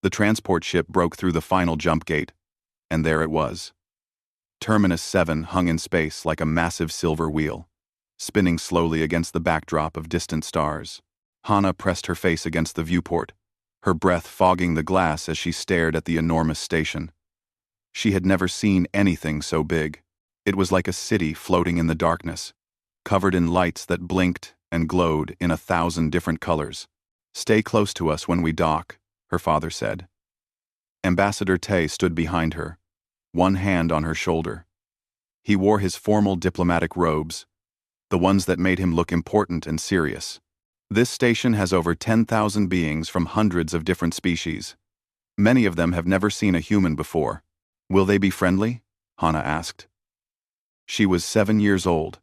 The transport ship broke through the final jump gate, and there it was. Terminus 7 hung in space like a massive silver wheel, spinning slowly against the backdrop of distant stars. Hana pressed her face against the viewport, her breath fogging the glass as she stared at the enormous station. She had never seen anything so big. It was like a city floating in the darkness, covered in lights that blinked and glowed in 1,000 different colors. "Stay close to us when we dock," her father said. Ambassador Tay stood behind her, one hand on her shoulder. He wore his formal diplomatic robes, the ones that made him look important and serious. "This station has over 10,000 beings from hundreds of different species. Many of them have never seen a human before. Will they be friendly?" Hana asked. She was 7 years old,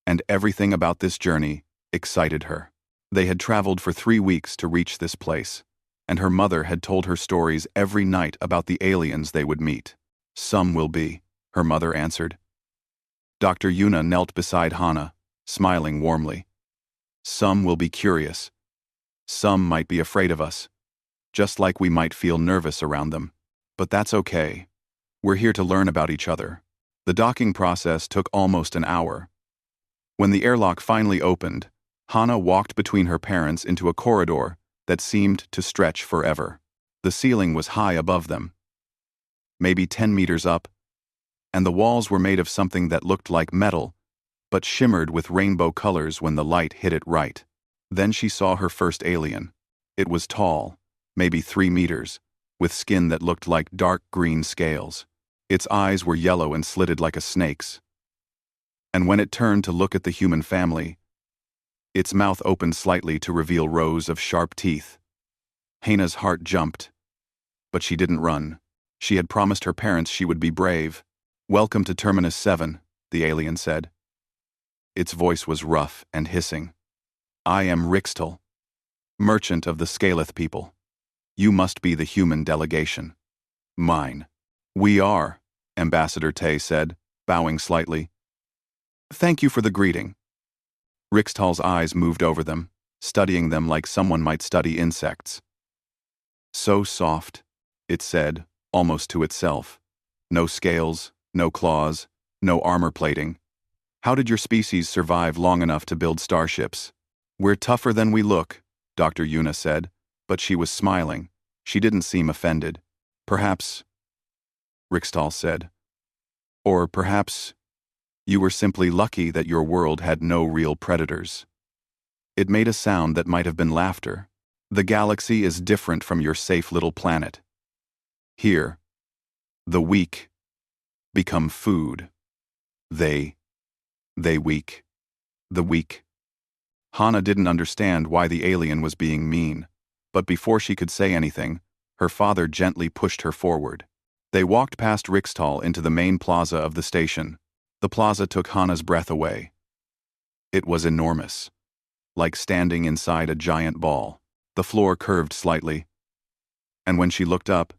and everything about this journey excited her. They had traveled for 3 weeks to reach this place, and her mother had told her stories every night about the aliens they would meet. "Some will be," her mother answered. Dr. Yuna knelt beside Hana, smiling warmly. "Some will be curious. Some might be afraid of us, just like we might feel nervous around them. But that's okay. We're here to learn about each other." The docking process took almost an hour. When the airlock finally opened, Hana walked between her parents into a corridor that seemed to stretch forever. The ceiling was high above them, maybe 10 meters up, and the walls were made of something that looked like metal, but shimmered with rainbow colors when the light hit it right. Then she saw her first alien. It was tall, maybe 3 meters, with skin that looked like dark green scales. Its eyes were yellow and slitted like a snake's. And when it turned to look at the human family, its mouth opened slightly to reveal rows of sharp teeth. Hana's heart jumped, but she didn't run. She had promised her parents she would be brave. "Welcome to Terminus 7, the alien said. Its voice was rough and hissing. "I am Rixtal, merchant of the Scaleth people. You must be the human delegation." "Mine." "We are," Ambassador Tay said, bowing slightly. "Thank you for the greeting." Rixtal's eyes moved over them, studying them like someone might study insects. "So soft," it said, almost to itself. "No scales, no claws, no armor plating. How did your species survive long enough to build starships?" "We're tougher than we look," Dr. Yuna said, but she was smiling. She didn't seem offended. "Perhaps," Rixtal said, "or perhaps you were simply lucky that your world had no real predators." It made a sound that might have been laughter. "The galaxy is different from your safe little planet. Here, the weak become food. They weak. The weak." Hana didn't understand why the alien was being mean, but before she could say anything, her father gently pushed her forward. They walked past Rixtal into the main plaza of the station. The plaza took Hana's breath away. It was enormous, like standing inside a giant ball. The floor curved slightly, and when she looked up,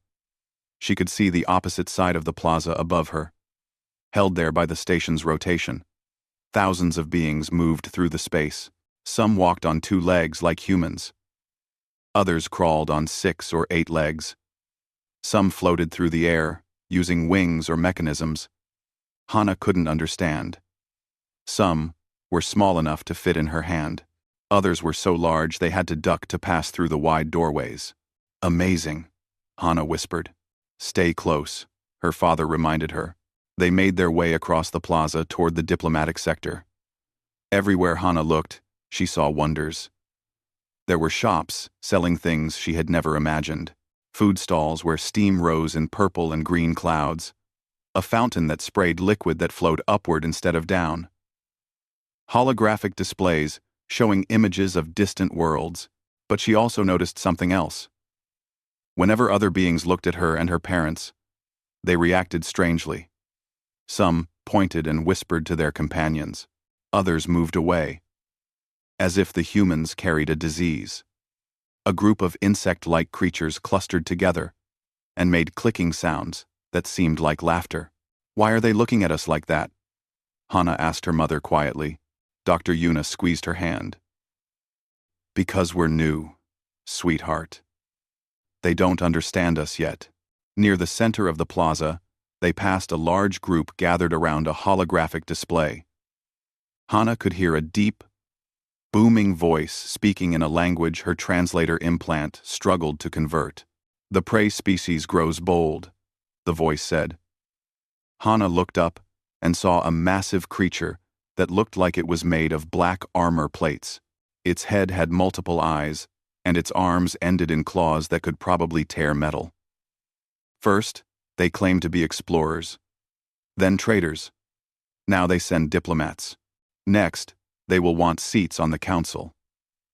she could see the opposite side of the plaza above her, held there by the station's rotation. Thousands of beings moved through the space. Some walked on 2 legs like humans. Others crawled on 6 or 8 legs. Some floated through the air, using wings or mechanisms Hana couldn't understand. Some were small enough to fit in her hand. Others were so large they had to duck to pass through the wide doorways. "Amazing," Hana whispered. "Stay close," her father reminded her. They made their way across the plaza toward the diplomatic sector. Everywhere Hana looked, she saw wonders. There were shops selling things she had never imagined. Food stalls where steam rose in purple and green clouds. A fountain that sprayed liquid that flowed upward instead of down. Holographic displays showing images of distant worlds, but she also noticed something else. Whenever other beings looked at her and her parents, they reacted strangely. Some pointed and whispered to their companions. Others moved away, as if the humans carried a disease. A group of insect-like creatures clustered together and made clicking sounds that seemed like laughter. "Why are they looking at us like that?" Hana asked her mother quietly. Dr. Yuna squeezed her hand. "Because we're new, sweetheart. They don't understand us yet. Near the center of the plaza, they passed a large group gathered around a holographic display. Hana could hear a deep, booming voice speaking in a language her translator implant struggled to convert. "The prey species grows bold," the voice said. Hana looked up and saw a massive creature that looked like it was made of black armor plates. Its head had multiple eyes, and its arms ended in claws that could probably tear metal. First, they claimed to be explorers. Then traders. Now they send diplomats. Next, they will want seats on the council.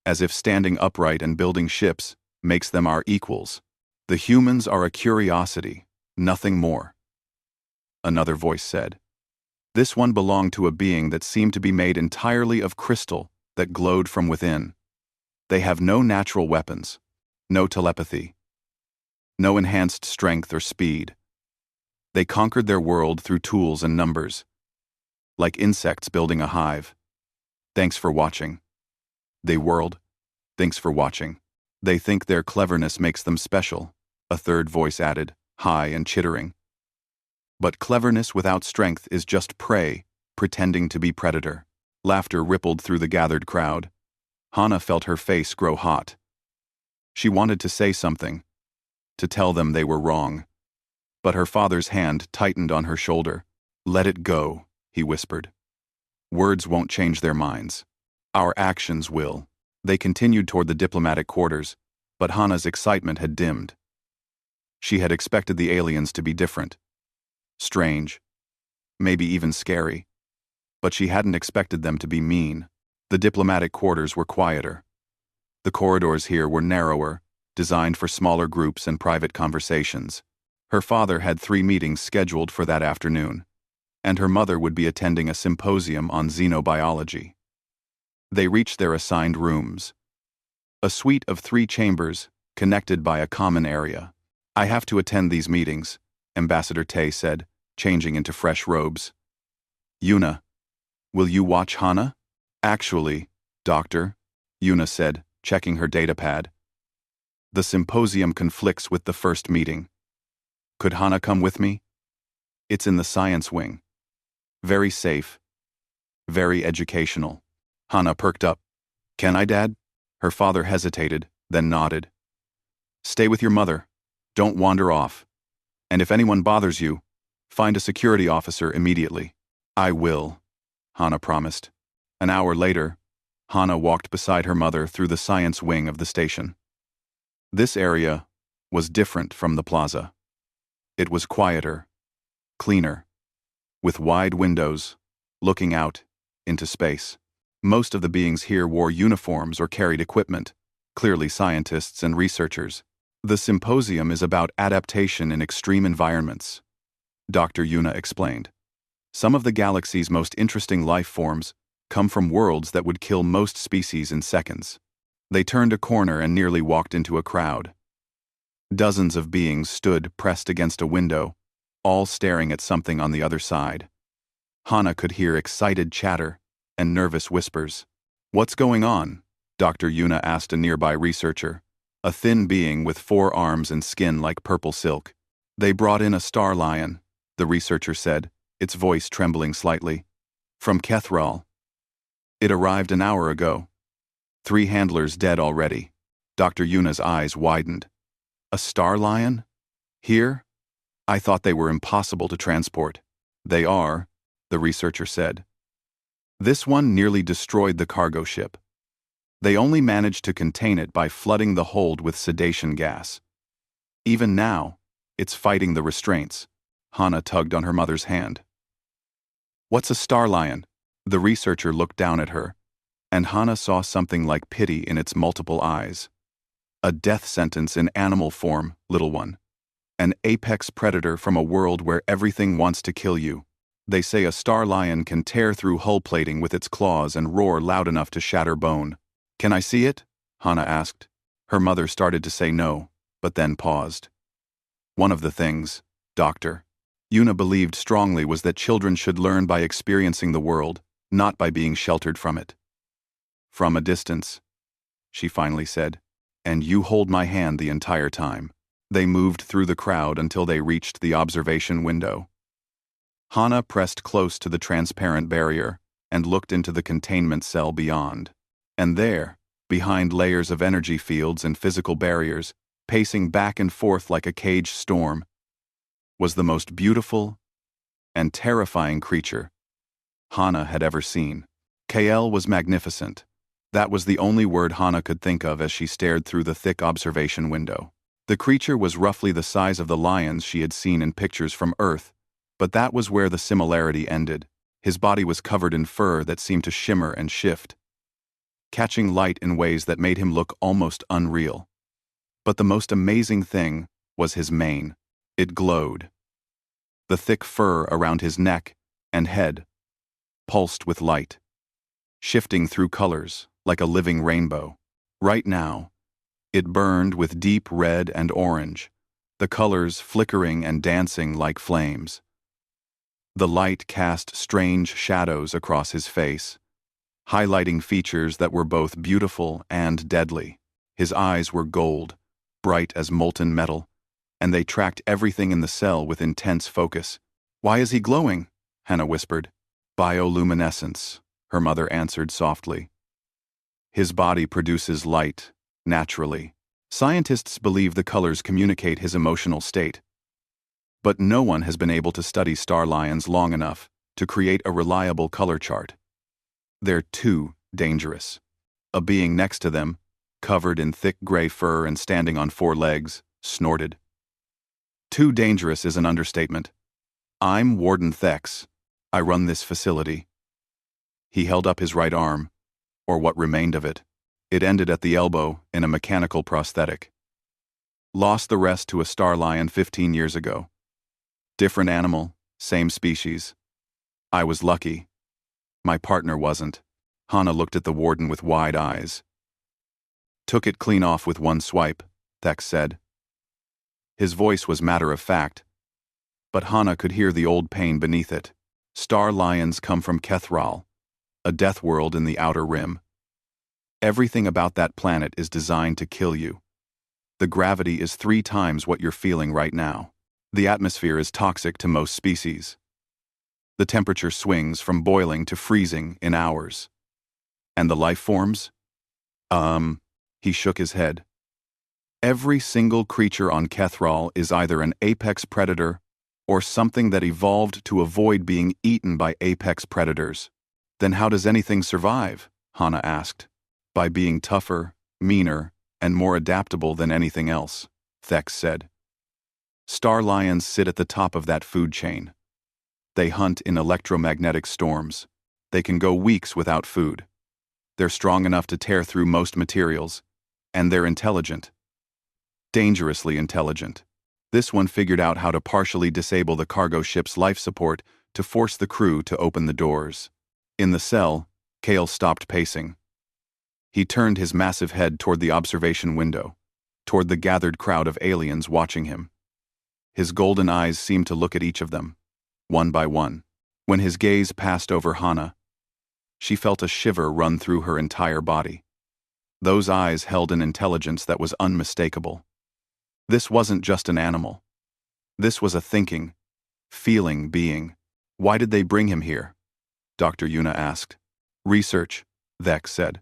As if standing upright and building ships makes them our equals. The humans are a curiosity, nothing more. Another voice said. This one belonged to a being that seemed to be made entirely of crystal that glowed from within. They have no natural weapons, no telepathy, no enhanced strength or speed. They conquered their world through tools and numbers, like insects building a hive. Thanks for watching. They world, thanks for watching. They think their cleverness makes them special, a third voice added, high and chittering. But cleverness without strength is just prey, pretending to be predator. Laughter rippled through the gathered crowd. Hana felt her face grow hot. She wanted to say something, to tell them they were wrong. But her father's hand tightened on her shoulder. "Let it go," he whispered. "Words won't change their minds. Our actions will." They continued toward the diplomatic quarters, but Hana's excitement had dimmed. She had expected the aliens to be different. Strange. Maybe even scary. But she hadn't expected them to be mean. The diplomatic quarters were quieter. The corridors here were narrower, designed for smaller groups and private conversations. Her father had 3 meetings scheduled for that afternoon, and her mother would be attending a symposium on xenobiology. They reached their assigned rooms. A suite of 3 chambers, connected by a common area. "I have to attend these meetings," Ambassador Tay said, changing into fresh robes. "Yuna, will you watch Hana?" "Actually, Doctor," Yuna said, checking her datapad. "The symposium conflicts with the first meeting. Could Hana come with me? It's in the science wing. Very safe. Very educational." Hana perked up. "Can I, Dad?" Her father hesitated, then nodded. "Stay with your mother. Don't wander off. And if anyone bothers you, find a security officer immediately." "I will," Hana promised. An hour later, Hana walked beside her mother through the science wing of the station. This area was different from the plaza. It was quieter, cleaner, with wide windows, looking out into space. Most of the beings here wore uniforms or carried equipment, clearly scientists and researchers. "The symposium is about adaptation in extreme environments," Dr. Yuna explained. "Some of the galaxy's most interesting life forms come from worlds that would kill most species in seconds." They turned a corner and nearly walked into a crowd. Dozens of beings stood pressed against a window, all staring at something on the other side. Hana could hear excited chatter and nervous whispers. "What's going on?" Dr. Yuna asked a nearby researcher, a thin being with 4 arms and skin like purple silk. "They brought in a star lion," the researcher said, its voice trembling slightly. "From Kethral. It arrived an hour ago. 3 handlers dead already." Dr. Yuna's eyes widened. "A star lion? Here? I thought they were impossible to transport." "They are," the researcher said. "This one nearly destroyed the cargo ship. They only managed to contain it by flooding the hold with sedation gas. Even now, it's fighting the restraints." Hana tugged on her mother's hand. "What's a star lion?" The researcher looked down at her, and Hana saw something like pity in its multiple eyes. "A death sentence in animal form, little one. An apex predator from a world where everything wants to kill you. They say a star lion can tear through hull plating with its claws and roar loud enough to shatter bone." "Can I see it?" Hana asked. Her mother started to say no, but then paused. "One of the things, Doctor, Yuna believed strongly was that children should learn by experiencing the world, not by being sheltered from it." "From a distance," she finally said, "and you hold my hand the entire time." They moved through the crowd until they reached the observation window. Hana pressed close to the transparent barrier and looked into the containment cell beyond. And there, behind layers of energy fields and physical barriers, pacing back and forth like a caged storm, was the most beautiful and terrifying creature Hana had ever seen. KL was magnificent. That was the only word Hana could think of as she stared through the thick observation window. The creature was roughly the size of the lions she had seen in pictures from Earth, but that was where the similarity ended. His body was covered in fur that seemed to shimmer and shift, catching light in ways that made him look almost unreal. But the most amazing thing was his mane. It glowed. The thick fur around his neck and head pulsed with light, shifting through colors like a living rainbow. Right now, it burned with deep red and orange, the colors flickering and dancing like flames. The light cast strange shadows across his face, highlighting features that were both beautiful and deadly. His eyes were gold, bright as molten metal, and they tracked everything in the cell with intense focus. "Why is he glowing?" Hannah whispered. "Bioluminescence," her mother answered softly. "His body produces light, naturally. Scientists believe the colors communicate his emotional state. But no one has been able to study star lions long enough to create a reliable color chart. They're too dangerous." A being next to them, covered in thick gray fur and standing on 4 legs, snorted. "Too dangerous is an understatement. I'm Warden Thex. I run this facility." He held up his right arm, or what remained of it. It ended at the elbow in a mechanical prosthetic. "Lost the rest to a star lion 15 years ago. Different animal, same species. I was lucky. My partner wasn't." Hana looked at the warden with wide eyes. "Took it clean off with one swipe," Thex said. His voice was matter-of-fact, but Hana could hear the old pain beneath it. Star lions come from Kethral, a death world in the Outer Rim. Everything about that planet is designed to kill you. The gravity is 3 times what you're feeling right now. The atmosphere is toxic to most species. The temperature swings from boiling to freezing in hours. And the life forms? He shook his head. Every single creature on Kethral is either an apex predator or something that evolved to avoid being eaten by apex predators. "Then how does anything survive?" Hana asked. "By being tougher, meaner, and more adaptable than anything else," Thex said. "Star lions sit at the top of that food chain. They hunt in electromagnetic storms. They can go weeks without food. They're strong enough to tear through most materials, and they're intelligent. Dangerously intelligent. This one figured out how to partially disable the cargo ship's life support to force the crew to open the doors." In the cell, Kale stopped pacing. He turned his massive head toward the observation window, toward the gathered crowd of aliens watching him. His golden eyes seemed to look at each of them, one by one. When his gaze passed over Hana, she felt a shiver run through her entire body. Those eyes held an intelligence that was unmistakable. This wasn't just an animal. This was a thinking, feeling being. "Why did they bring him here?" Dr. Yuna asked. "Research," Thex said.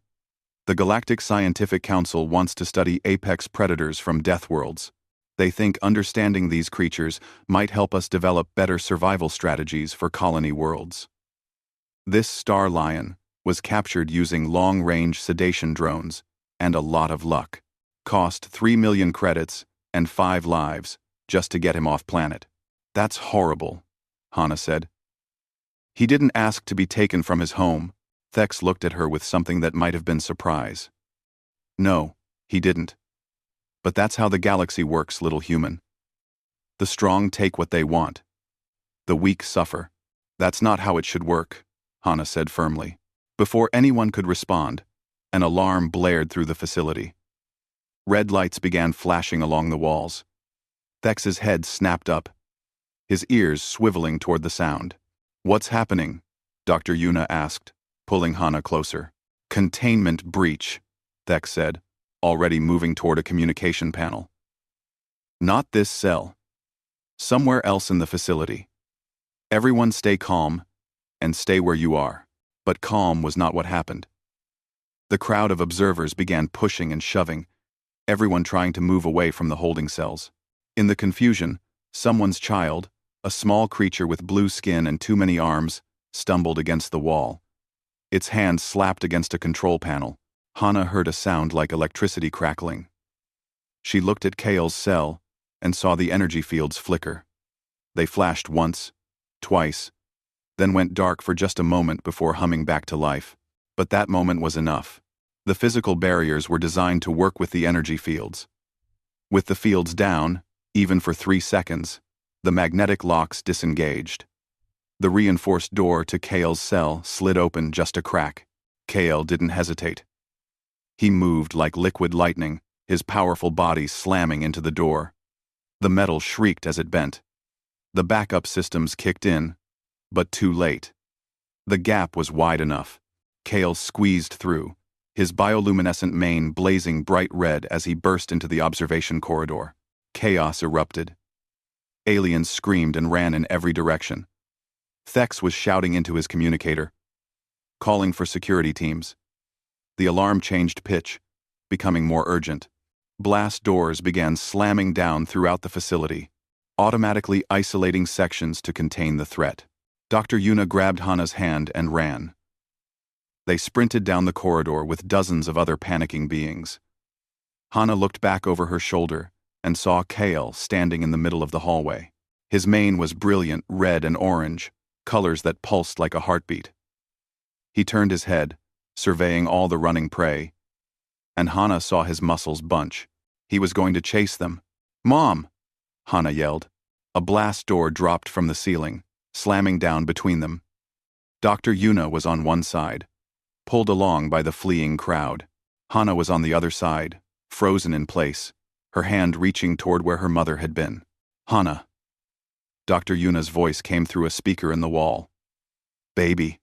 "The Galactic Scientific Council wants to study apex predators from death worlds. They think understanding these creatures might help us develop better survival strategies for colony worlds." This star lion was captured using long-range sedation drones and a lot of luck. Cost 3 million credits and 5 lives just to get him off planet. "That's horrible," Hana said. "He didn't ask to be taken from his home." Thex looked at her with something that might have been surprise. "No, he didn't. But that's how the galaxy works, little human. The strong take what they want. The weak suffer. That's not how it should work," Hana said firmly. Before anyone could respond, an alarm blared through the facility. Red lights began flashing along the walls. Thex's head snapped up, his ears swiveling toward the sound. "What's happening?" Dr. Yuna asked, pulling Hana closer. "Containment breach," Thex said, already moving toward a communication panel. Not this cell. Somewhere else in the facility. Everyone stay calm, and stay where you are. But calm was not what happened. The crowd of observers began pushing and shoving, everyone trying to move away from the holding cells. In the confusion, someone's child, a small creature with blue skin and too many arms, stumbled against the wall. Its hand slapped against a control panel. Hana heard a sound like electricity crackling. She looked at Kale's cell and saw the energy fields flicker. They flashed once, twice, then went dark for just a moment before humming back to life. But that moment was enough. The physical barriers were designed to work with the energy fields. With the fields down, even for 3 seconds, the magnetic locks disengaged. The reinforced door to Kale's cell slid open just a crack. Kale didn't hesitate. He moved like liquid lightning, his powerful body slamming into the door. The metal shrieked as it bent. The backup systems kicked in, but too late. The gap was wide enough. Kale squeezed through, his bioluminescent mane blazing bright red as he burst into the observation corridor. Chaos erupted. Aliens screamed and ran in every direction. Thex was shouting into his communicator, calling for security teams. The alarm changed pitch, becoming more urgent. Blast doors began slamming down throughout the facility, automatically isolating sections to contain the threat. Dr. Yuna grabbed Hana's hand and ran. They sprinted down the corridor with dozens of other panicking beings. Hana looked back over her shoulder and saw Kale standing in the middle of the hallway. His mane was brilliant red and orange, colors that pulsed like a heartbeat. He turned his head, surveying all the running prey, and Hana saw his muscles bunch. He was going to chase them. "Mom!" Hana yelled. A blast door dropped from the ceiling, slamming down between them. Dr. Yuna was on one side, pulled along by the fleeing crowd. Hana was on the other side, frozen in place, her hand reaching toward where her mother had been. "Hana." Dr. Yuna's voice came through a speaker in the wall. "Baby.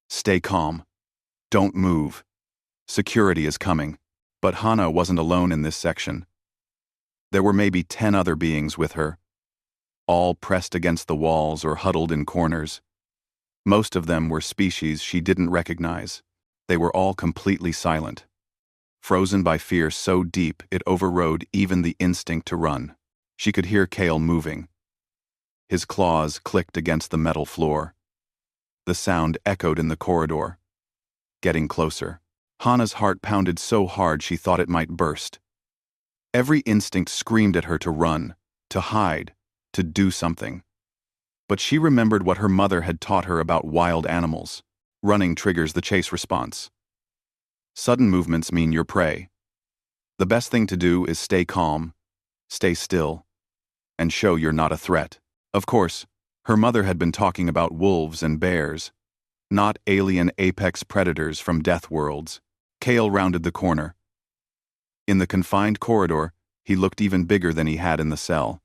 Stay calm. Don't move. Security is coming." But Hana wasn't alone in this section. There were maybe 10 other beings with her, all pressed against the walls or huddled in corners. Most of them were species she didn't recognize. They were all completely silent, frozen by fear so deep it overrode even the instinct to run. She could hear Kale moving. His claws clicked against the metal floor. The sound echoed in the corridor, getting closer. Hana's heart pounded so hard she thought it might burst. Every instinct screamed at her to run, to hide, to do something. But she remembered what her mother had taught her about wild animals. Running triggers the chase response. Sudden movements mean you're prey. The best thing to do is stay calm, stay still, and show you're not a threat. Of course, her mother had been talking about wolves and bears, not alien apex predators from death worlds. Kale rounded the corner. In the confined corridor, he looked even bigger than he had in the cell.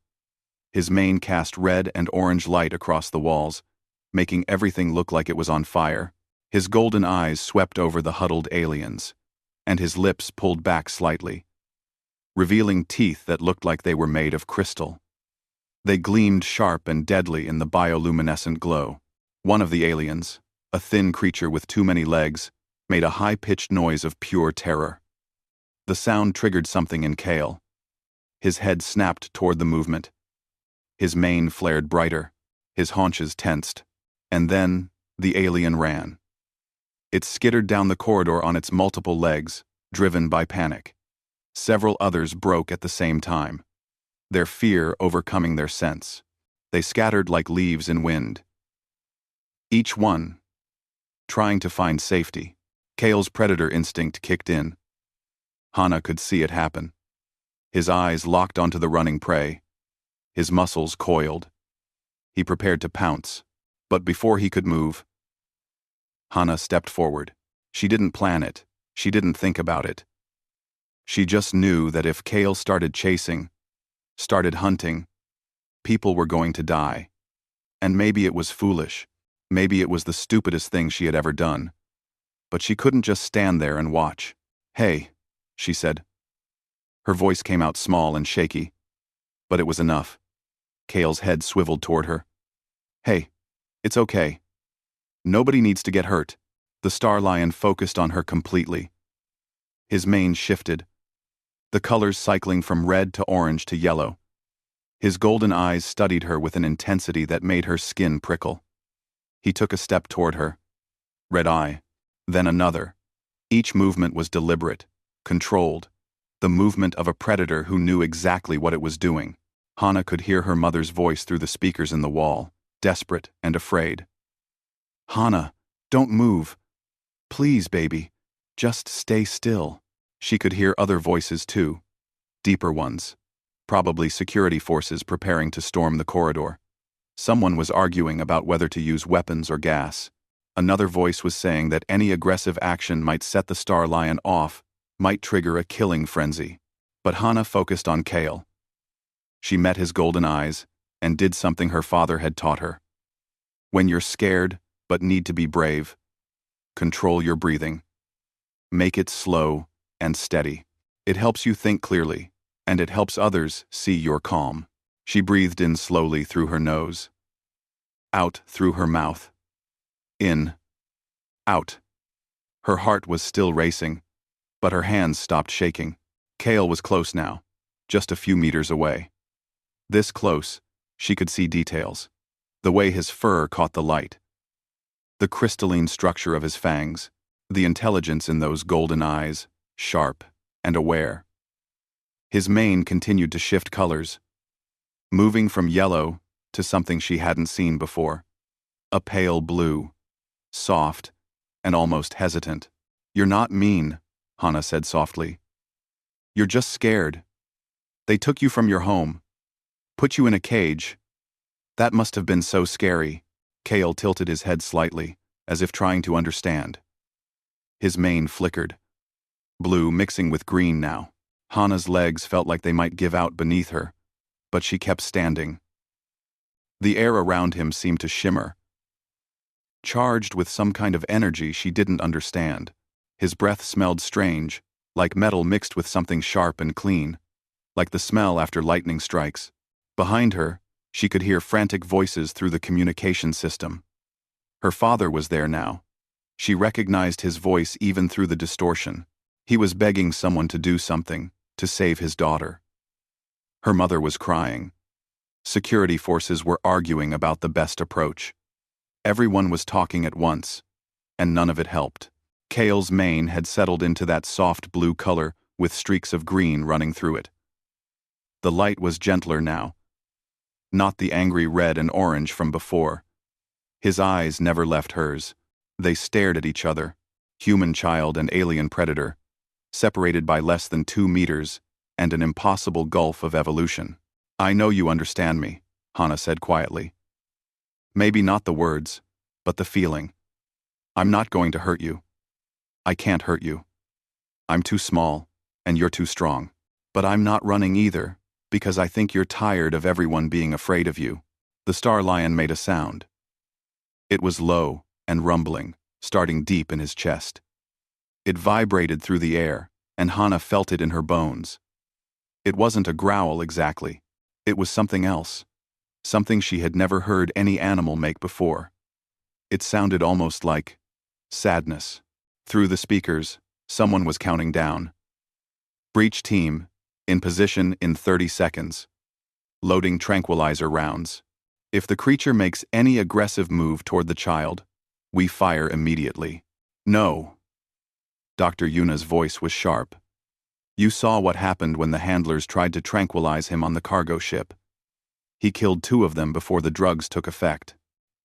His mane cast red and orange light across the walls, making everything look like it was on fire. His golden eyes swept over the huddled aliens, and his lips pulled back slightly, revealing teeth that looked like they were made of crystal. They gleamed sharp and deadly in the bioluminescent glow. One of the aliens, a thin creature with too many legs, made a high-pitched noise of pure terror. The sound triggered something in Kale. His head snapped toward the movement. His mane flared brighter, his haunches tensed, and then the alien ran. It skittered down the corridor on its multiple legs, driven by panic. Several others broke at the same time, their fear overcoming their sense. They scattered like leaves in wind, each one trying to find safety. Kale's predator instinct kicked in. Hana could see it happen. His eyes locked onto the running prey. His muscles coiled. He prepared to pounce, but before he could move, Hana stepped forward. She didn't plan it. She didn't think about it. She just knew that if Kale started chasing, started hunting, people were going to die. And maybe it was foolish. Maybe it was the stupidest thing she had ever done. But she couldn't just stand there and watch. "Hey," she said. Her voice came out small and shaky. But it was enough. Kale's head swiveled toward her. Hey, it's okay. Nobody needs to get hurt. The Star Lion focused on her completely. His mane shifted, the colors cycling from red to orange to yellow. His golden eyes studied her with an intensity that made her skin prickle. He took a step toward her. Red eye, then another. Each movement was deliberate, controlled, the movement of a predator who knew exactly what it was doing. Hana could hear her mother's voice through the speakers in the wall, desperate and afraid. Hana, don't move. Please, baby, just stay still. She could hear other voices too, deeper ones, probably security forces preparing to storm the corridor. Someone was arguing about whether to use weapons or gas. Another voice was saying that any aggressive action might set the Star Lion off, might trigger a killing frenzy. But Hana focused on Kale. She met his golden eyes and did something her father had taught her. When you're scared but need to be brave, control your breathing. Make it slow and steady. It helps you think clearly, and it helps others see your calm. She breathed in slowly through her nose, out through her mouth. In, out. Her heart was still racing, but her hands stopped shaking. Kale was close now, just a few meters away. This close, she could see details. The way his fur caught the light. The crystalline structure of his fangs. The intelligence in those golden eyes, sharp and aware. His mane continued to shift colors, moving from yellow to something she hadn't seen before. A pale blue, soft, and almost hesitant. You're not mean, Hana said softly. You're just scared. They took you from your home, put you in a cage. That must have been so scary. Kale tilted his head slightly, as if trying to understand. His mane flickered, blue mixing with green now. Hana's legs felt like they might give out beneath her, but she kept standing. The air around him seemed to shimmer, charged with some kind of energy she didn't understand. His breath smelled strange, like metal mixed with something sharp and clean, like the smell after lightning strikes. Behind her, she could hear frantic voices through the communication system. Her father was there now. She recognized his voice even through the distortion. He was begging someone to do something, to save his daughter. Her mother was crying. Security forces were arguing about the best approach. Everyone was talking at once, and none of it helped. Kale's mane had settled into that soft blue color with streaks of green running through it. The light was gentler now, not the angry red and orange from before. His eyes never left hers. They stared at each other, human child and alien predator, separated by less than 2 meters and an impossible gulf of evolution. I know you understand me, Hana said quietly. Maybe not the words, but the feeling. I'm not going to hurt you. I can't hurt you. I'm too small, and you're too strong. But I'm not running either, because I think you're tired of everyone being afraid of you. The Star Lion made a sound. It was low and rumbling, starting deep in his chest. It vibrated through the air, and Hana felt it in her bones. It wasn't a growl exactly. It was something else. Something she had never heard any animal make before. It sounded almost like sadness. Through the speakers, someone was counting down. Breach team, in position in 30 seconds. Loading tranquilizer rounds. If the creature makes any aggressive move toward the child, we fire immediately. No. Dr. Yuna's voice was sharp. You saw what happened when the handlers tried to tranquilize him on the cargo ship. He killed 2 of them before the drugs took effect.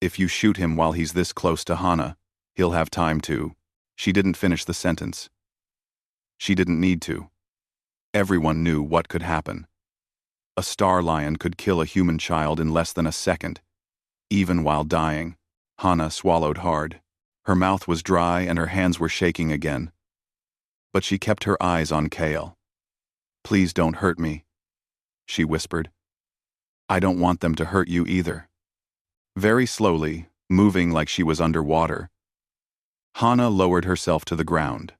If you shoot him while he's this close to Hana, he'll have time to. She didn't finish the sentence. She didn't need to. Everyone knew what could happen. A Star Lion could kill a human child in less than a second. Even while dying, Hana swallowed hard. Her mouth was dry and her hands were shaking again. But she kept her eyes on Kale. Please don't hurt me, she whispered. I don't want them to hurt you either. Very slowly, moving like she was underwater, Hana lowered herself to the ground.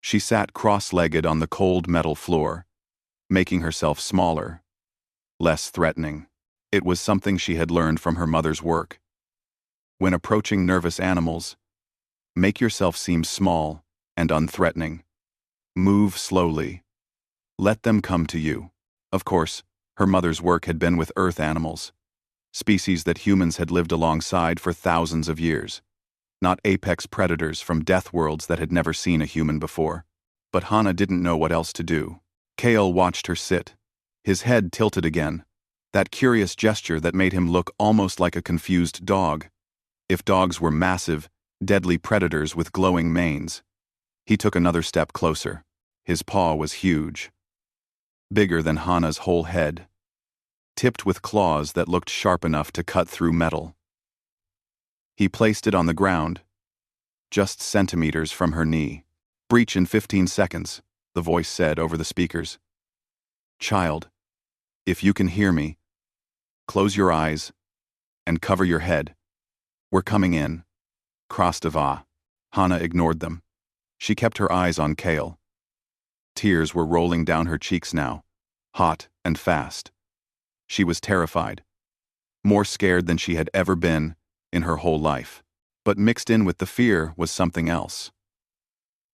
She sat cross-legged on the cold metal floor, making herself smaller, less threatening. It was something she had learned from her mother's work. When approaching nervous animals, make yourself seem small and unthreatening. Move slowly. Let them come to you. Of course, her mother's work had been with earth animals, species that humans had lived alongside for thousands of years, not apex predators from death worlds that had never seen a human before. But Hana didn't know what else to do. Kale watched her sit, his head tilted again, that curious gesture that made him look almost like a confused dog. If dogs were massive, deadly predators with glowing manes. He took another step closer. His paw was huge, bigger than Hana's whole head, tipped with claws that looked sharp enough to cut through metal. He placed it on the ground, just centimeters from her knee. "Breach in 15 seconds, the voice said over the speakers. "Child, if you can hear me, close your eyes and cover your head. We're coming in." Krastava. Hana ignored them. She kept her eyes on Kale. Tears were rolling down her cheeks now, hot and fast. She was terrified, more scared than she had ever been in her whole life. But mixed in with the fear was something else.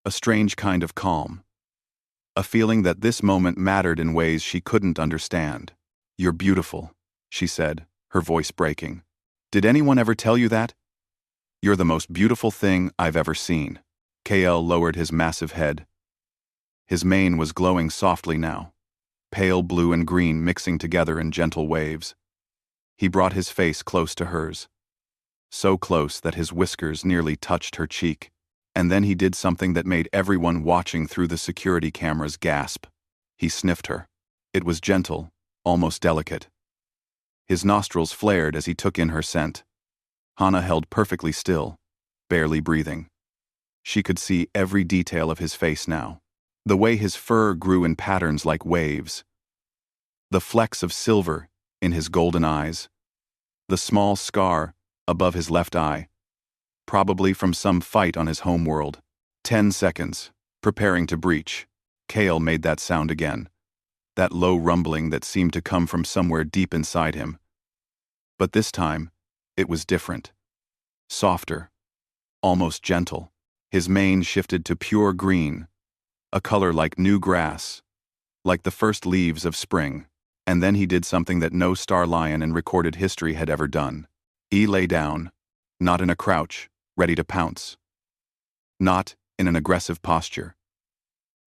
A strange kind of calm. A feeling that this moment mattered in ways she couldn't understand. "You're beautiful," she said, her voice breaking. "Did anyone ever tell you that? You're the most beautiful thing I've ever seen." Kale lowered his massive head. His mane was glowing softly now, pale blue and green mixing together in gentle waves. He brought his face close to hers, so close that his whiskers nearly touched her cheek. And then he did something that made everyone watching through the security cameras gasp. He sniffed her. It was gentle, almost delicate. His nostrils flared as he took in her scent. Hana held perfectly still, barely breathing. She could see every detail of his face now. The way his fur grew in patterns like waves. The flecks of silver in his golden eyes. The small scar above his left eye, probably from some fight on his homeworld. 10 seconds, preparing to breach. Kale made that sound again, that low rumbling that seemed to come from somewhere deep inside him. But this time, it was different. Softer, almost gentle. His mane shifted to pure green, a color like new grass, like the first leaves of spring. And then he did something that no star lion in recorded history had ever done. He lay down, not in a crouch, ready to pounce. Not in an aggressive posture.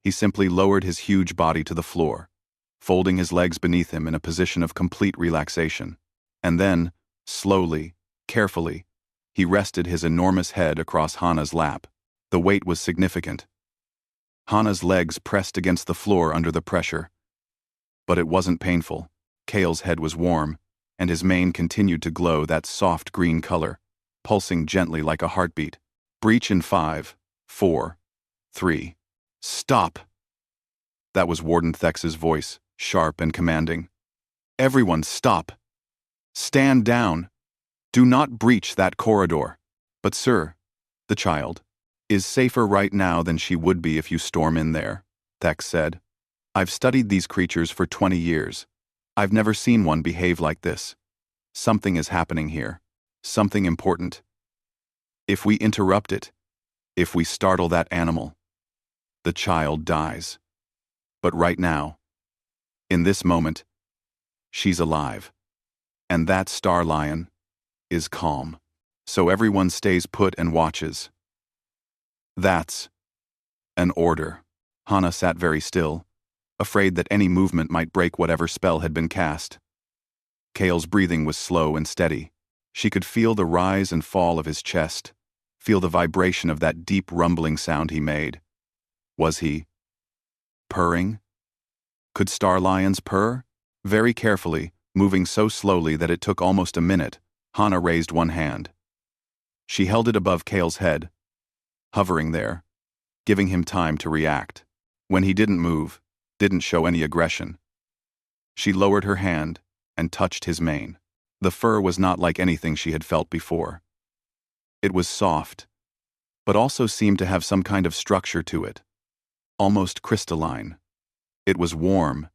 He simply lowered his huge body to the floor, folding his legs beneath him in a position of complete relaxation. And then, slowly, carefully, he rested his enormous head across Hana's lap. The weight was significant. Hana's legs pressed against the floor under the pressure. But it wasn't painful. Kale's head was warm, and his mane continued to glow that soft green color, pulsing gently like a heartbeat. "Breach in 5, 4, 3. Stop!" That was Warden Thex's voice, sharp and commanding. "Everyone stop! Stand down! Do not breach that corridor." "But sir," the child, "is safer right now than she would be if you storm in there," Thex said. "I've studied these creatures for 20 years. I've never seen one behave like this. Something is happening here. Something important. If we interrupt it, if we startle that animal, the child dies. But right now, in this moment, she's alive. And that star lion is calm. So everyone stays put and watches. That's an order." Hana sat very still, afraid that any movement might break whatever spell had been cast. Kale's breathing was slow and steady. She could feel the rise and fall of his chest, feel the vibration of that deep rumbling sound he made. Was he purring? Could star lions purr? Very carefully, moving so slowly that it took almost a minute, Hana raised one hand. She held it above Kale's head, hovering there, giving him time to react. When he didn't move, didn't show any aggression, she lowered her hand and touched his mane. The fur was not like anything she had felt before. It was soft, but also seemed to have some kind of structure to it, almost crystalline. It was warm,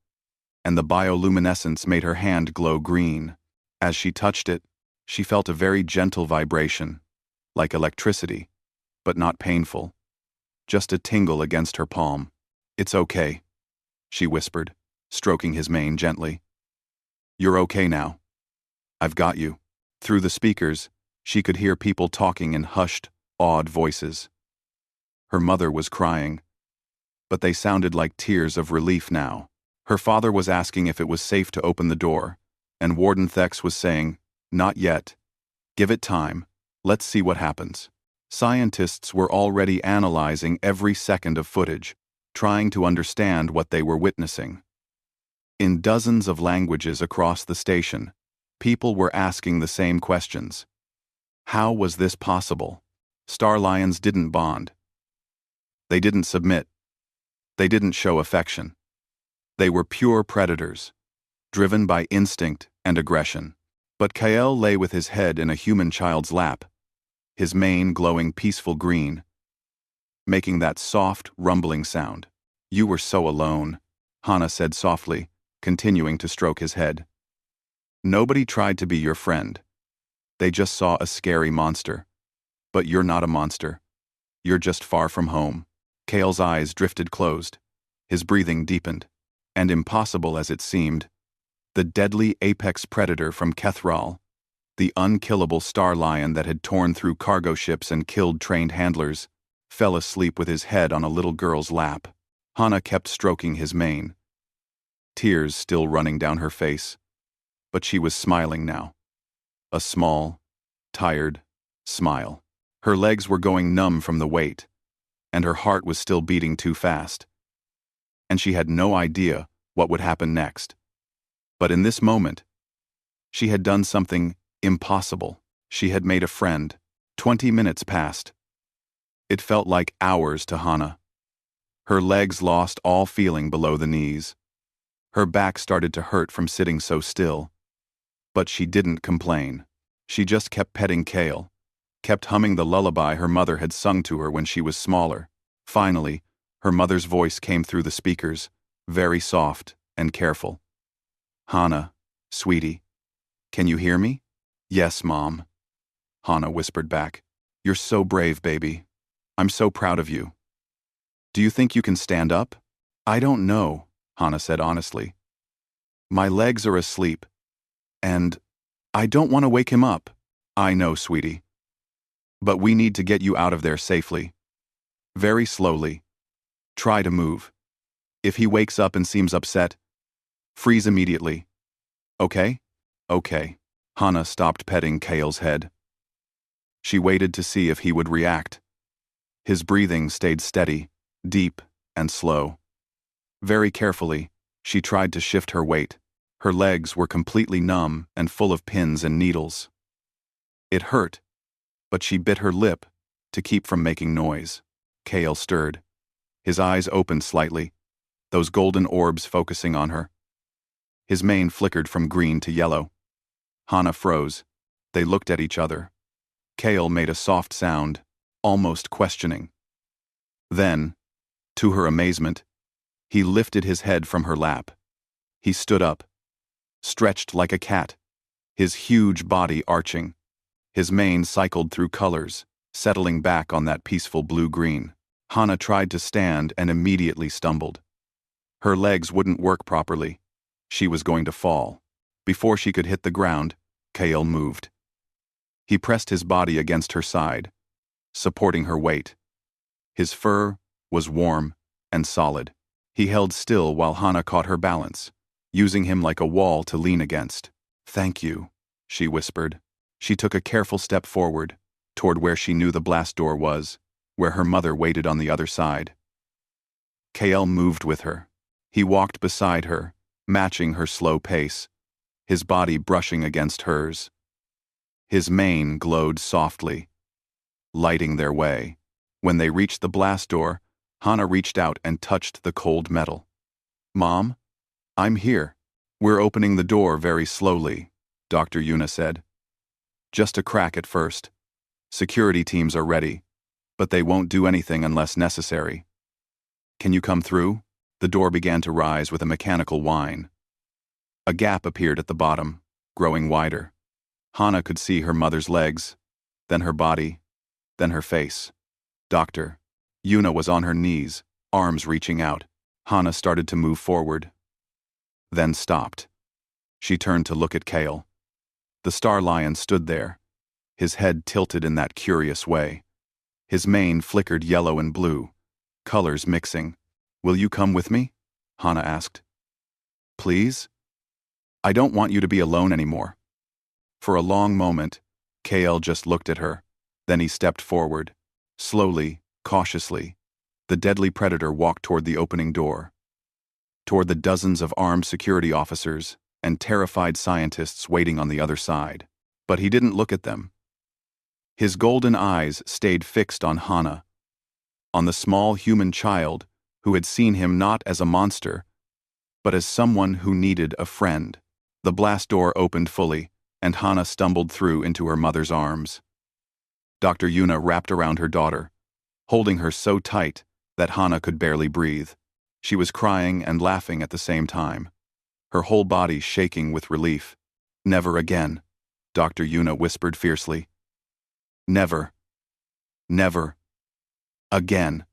and the bioluminescence made her hand glow green. As she touched it, she felt a very gentle vibration, like electricity, but not painful. Just a tingle against her palm. "It's okay," she whispered, stroking his mane gently. "You're okay now. I've got you." Through the speakers, she could hear people talking in hushed, awed voices. Her mother was crying, but they sounded like tears of relief now. Her father was asking if it was safe to open the door, and Warden Thex was saying, "Not yet. Give it time. Let's see what happens." Scientists were already analyzing every second of footage, trying to understand what they were witnessing. In dozens of languages across the station, people were asking the same questions. How was this possible? Star Lions didn't bond. They didn't submit. They didn't show affection. They were pure predators, driven by instinct and aggression. But Kael lay with his head in a human child's lap, his mane glowing peaceful green, making that soft, rumbling sound. "You were so alone," Hana said softly, continuing to stroke his head. "Nobody tried to be your friend. They just saw a scary monster. But you're not a monster. You're just far from home." Kael's eyes drifted closed. His breathing deepened. And impossible as it seemed, the deadly apex predator from Kethral, the unkillable star lion that had torn through cargo ships and killed trained handlers, fell asleep with his head on a little girl's lap. Hana kept stroking his mane, tears still running down her face, but she was smiling now. A small, tired smile. Her legs were going numb from the weight, and her heart was still beating too fast. And she had no idea what would happen next. But in this moment, she had done something impossible. She had made a friend. 20 minutes passed. It felt like hours to Hana. Her legs lost all feeling below the knees. Her back started to hurt from sitting so still. But she didn't complain. She just kept petting Kael, kept humming the lullaby her mother had sung to her when she was smaller. Finally, her mother's voice came through the speakers, very soft and careful. "Hana, sweetie, can you hear me?" "Yes, Mom," Hana whispered back. "You're so brave, baby. I'm so proud of you. Do you think you can stand up?" "I don't know," Hana said honestly. "My legs are asleep, and I don't want to wake him up." "I know, sweetie. But we need to get you out of there safely. Very slowly. Try to move. If he wakes up and seems upset, freeze immediately. Okay?" "Okay." Hana stopped petting Kael's head. She waited to see if he would react. His breathing stayed steady, deep, and slow. Very carefully, she tried to shift her weight. Her legs were completely numb and full of pins and needles. It hurt, but she bit her lip to keep from making noise. Kael stirred. His eyes opened slightly, those golden orbs focusing on her. His mane flickered from green to yellow. Hana froze. They looked at each other. Kael made a soft sound, almost questioning. Then, to her amazement, he lifted his head from her lap. He stood up, stretched like a cat, his huge body arching. His mane cycled through colors, settling back on that peaceful blue-green. Hana tried to stand and immediately stumbled. Her legs wouldn't work properly. She was going to fall. Before she could hit the ground, Kael moved. He pressed his body against her side, supporting her weight. His fur was warm and solid. He held still while Hana caught her balance, using him like a wall to lean against. "Thank you," she whispered. She took a careful step forward, toward where she knew the blast door was, where her mother waited on the other side. Kael moved with her. He walked beside her, matching her slow pace, his body brushing against hers. His mane glowed softly, lighting their way. When they reached the blast door, Hana reached out and touched the cold metal. "Mom, I'm here." "We're opening the door very slowly," Dr. Yuna said. "Just a crack at first. Security teams are ready, but they won't do anything unless necessary. Can you come through?" The door began to rise with a mechanical whine. A gap appeared at the bottom, growing wider. Hana could see her mother's legs, then her body, then her face. Dr. Yuna was on her knees, arms reaching out. Hana started to move forward, then stopped. She turned to look at Kale. The Star Lion stood there, his head tilted in that curious way. His mane flickered yellow and blue, colors mixing. "Will you come with me?" Hana asked. "Please? I don't want you to be alone anymore." For a long moment, Kale just looked at her. Then he stepped forward. Slowly, cautiously, the deadly predator walked toward the opening door, toward the dozens of armed security officers and terrified scientists waiting on the other side. But he didn't look at them. His golden eyes stayed fixed on Hana, on the small human child who had seen him not as a monster, but as someone who needed a friend. The blast door opened fully, and Hana stumbled through into her mother's arms. Dr. Yuna wrapped around her daughter, holding her so tight that Hana could barely breathe. She was crying and laughing at the same time, her whole body shaking with relief. "Never again," Dr. Yuna whispered fiercely. "Never. Never. Again.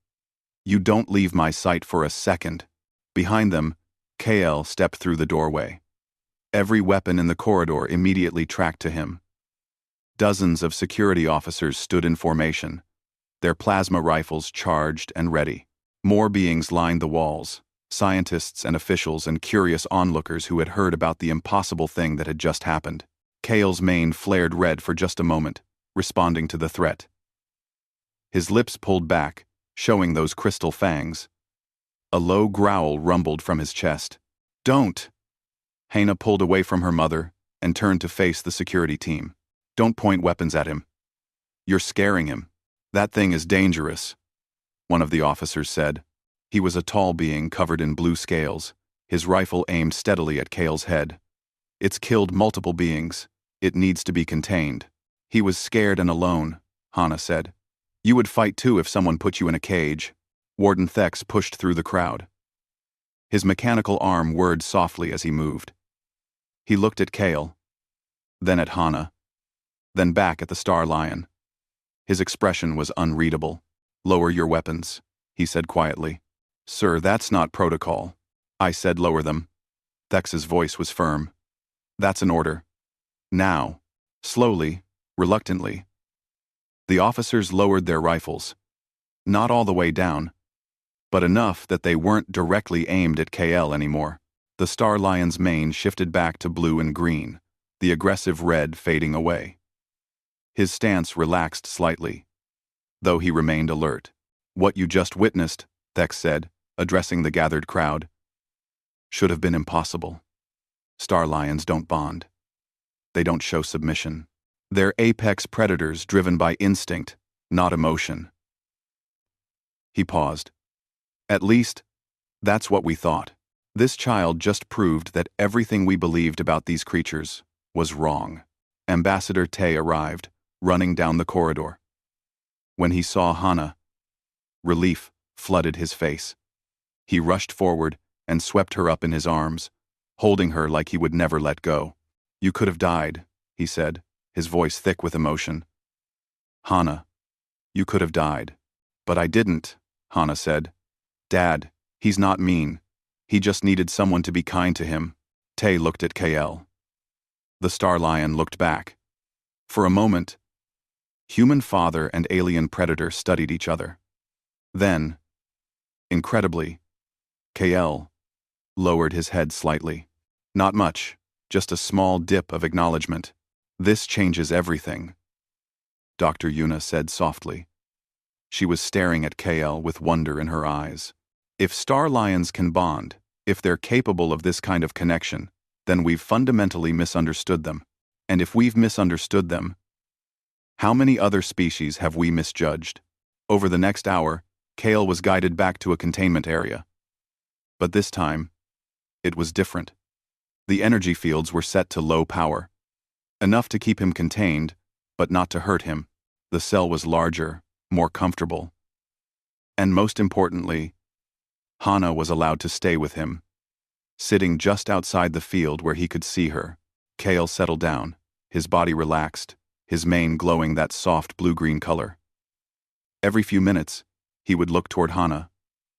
You don't leave my sight for a second." Behind them, KL stepped through the doorway. Every weapon in the corridor immediately tracked to him. Dozens of security officers stood in formation, their plasma rifles charged and ready. More beings lined the walls, scientists and officials and curious onlookers who had heard about the impossible thing that had just happened. Kale's mane flared red for just a moment, responding to the threat. His lips pulled back, showing those crystal fangs. A low growl rumbled from his chest. "Don't!" Hana pulled away from her mother and turned to face the security team. "Don't point weapons at him. You're scaring him. That thing is dangerous," one of the officers said. He was a tall being covered in blue scales, his rifle aimed steadily at Kale's head. "It's killed multiple beings. It needs to be contained." "He was scared and alone," Hana said. "You would fight too if someone put you in a cage." Warden Thex pushed through the crowd. His mechanical arm whirred softly as he moved. He looked at Kale, then at Hana, then back at the Star Lion. His expression was unreadable. "Lower your weapons," he said quietly. "Sir, that's not protocol." "I said lower them." Thex's voice was firm. "That's an order. Now." Slowly, reluctantly, the officers lowered their rifles. Not all the way down, but enough that they weren't directly aimed at KL anymore. The Star Lion's mane shifted back to blue and green, the aggressive red fading away. His stance relaxed slightly, though he remained alert. "What you just witnessed," Thex said, addressing the gathered crowd, "should have been impossible. Star Lions don't bond. They don't show submission. They're apex predators driven by instinct, not emotion." He paused. "At least, that's what we thought. This child just proved that everything we believed about these creatures was wrong." Ambassador Tay arrived, running down the corridor. When he saw Hana, relief flooded his face. He rushed forward and swept her up in his arms, holding her like he would never let go. "You could have died," he said, his voice thick with emotion. "Hana, you could have died." "But I didn't," Hana said. "Dad, he's not mean. He just needed someone to be kind to him." Tay looked at KL. The Star Lion looked back. For a moment, human father and alien predator studied each other. Then, incredibly, KL lowered his head slightly. "Not much, just a small dip of acknowledgement. This changes everything," Dr. Yuna said softly. She was staring at KL with wonder in her eyes. "If Star Lions can bond, if they're capable of this kind of connection, then we've fundamentally misunderstood them. And if we've misunderstood them, how many other species have we misjudged?" Over the next hour, Kale was guided back to a containment area. But this time, it was different. The energy fields were set to low power, enough to keep him contained, but not to hurt him. The cell was larger, more comfortable. And most importantly, Hana was allowed to stay with him, Sitting just outside the field where he could see her, Kale settled down, his body relaxed, his mane glowing that soft blue-green color. Every few minutes, he would look toward Hana,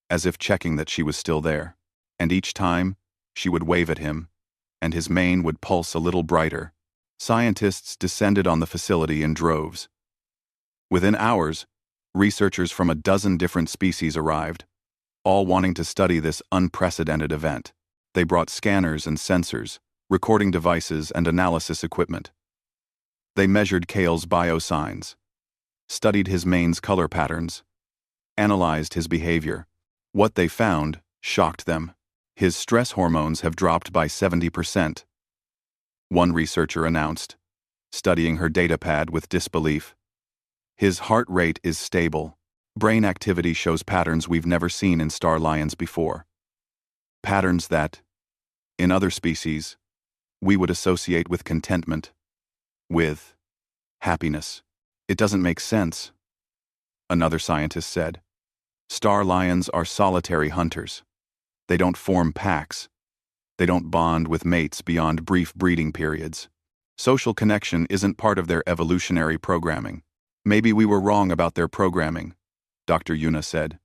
as if checking that she was still there, and each time, she would wave at him, and his mane would pulse a little brighter. Scientists descended on the facility in droves. Within hours, researchers from a dozen different species arrived, all wanting to study this unprecedented event. They brought scanners and sensors, recording devices and analysis equipment. They measured Kale's biosigns, studied his mane's color patterns, analyzed his behavior. What they found shocked them. His stress hormones have dropped by 70%. One researcher announced, studying her datapad with disbelief. His heart rate is stable. Brain activity shows patterns we've never seen in star lions before. Patterns that, in other species, we would associate with contentment, with happiness. It doesn't make sense, another scientist said. Star lions are solitary hunters. They don't form packs. They don't bond with mates beyond brief breeding periods. Social connection isn't part of their evolutionary programming. Maybe we were wrong about their programming, Dr. Yuna said.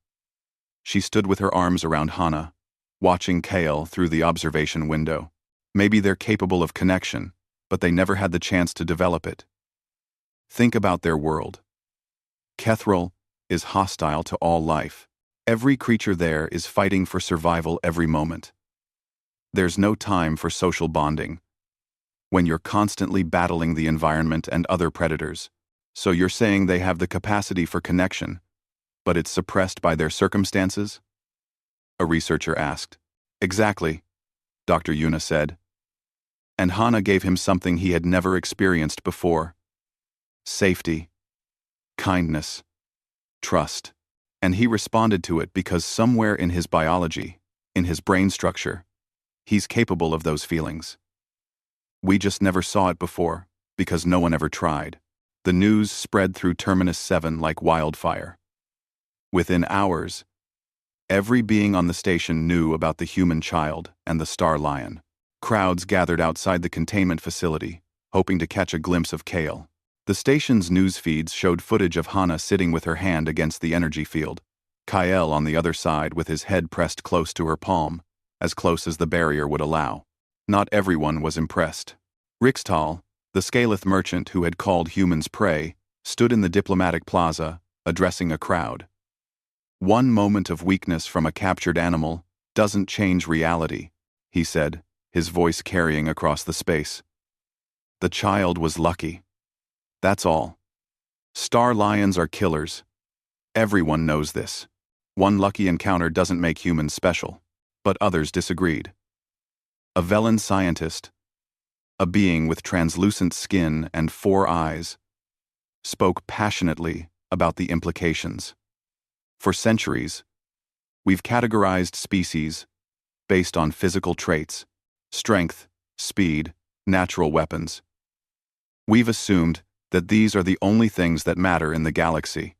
She stood with her arms around Hana, watching Kale through the observation window. Maybe they're capable of connection, but they never had the chance to develop it. Think about their world. Kethril is hostile to all life. Every creature there is fighting for survival every moment. There's no time for social bonding, when you're constantly battling the environment and other predators. So you're saying they have the capacity for connection, but it's suppressed by their circumstances? A researcher asked. Exactly, Dr. Yuna said. And Hana gave him something he had never experienced before. Safety, kindness, trust. And he responded to it because somewhere in his biology, in his brain structure, he's capable of those feelings. We just never saw it before, because no one ever tried. The news spread through Terminus 7 like wildfire. Within hours, every being on the station knew about the human child and the star lion. Crowds gathered outside the containment facility, hoping to catch a glimpse of Kale. The station's news feeds showed footage of Hana sitting with her hand against the energy field, Kyle on the other side with his head pressed close to her palm, as close as the barrier would allow. Not everyone was impressed. Rixtal, the Scaleth merchant who had called humans prey, stood in the diplomatic plaza, addressing a crowd. One moment of weakness from a captured animal doesn't change reality, he said, his voice carrying across the space. The child was lucky. That's all. Star lions are killers. Everyone knows this. One lucky encounter doesn't make humans special, but others disagreed. A Velen scientist, a being with translucent skin and 4 eyes, spoke passionately about the implications. For centuries, we've categorized species based on physical traits, strength, speed, natural weapons. We've assumed that these are the only things that matter in the galaxy.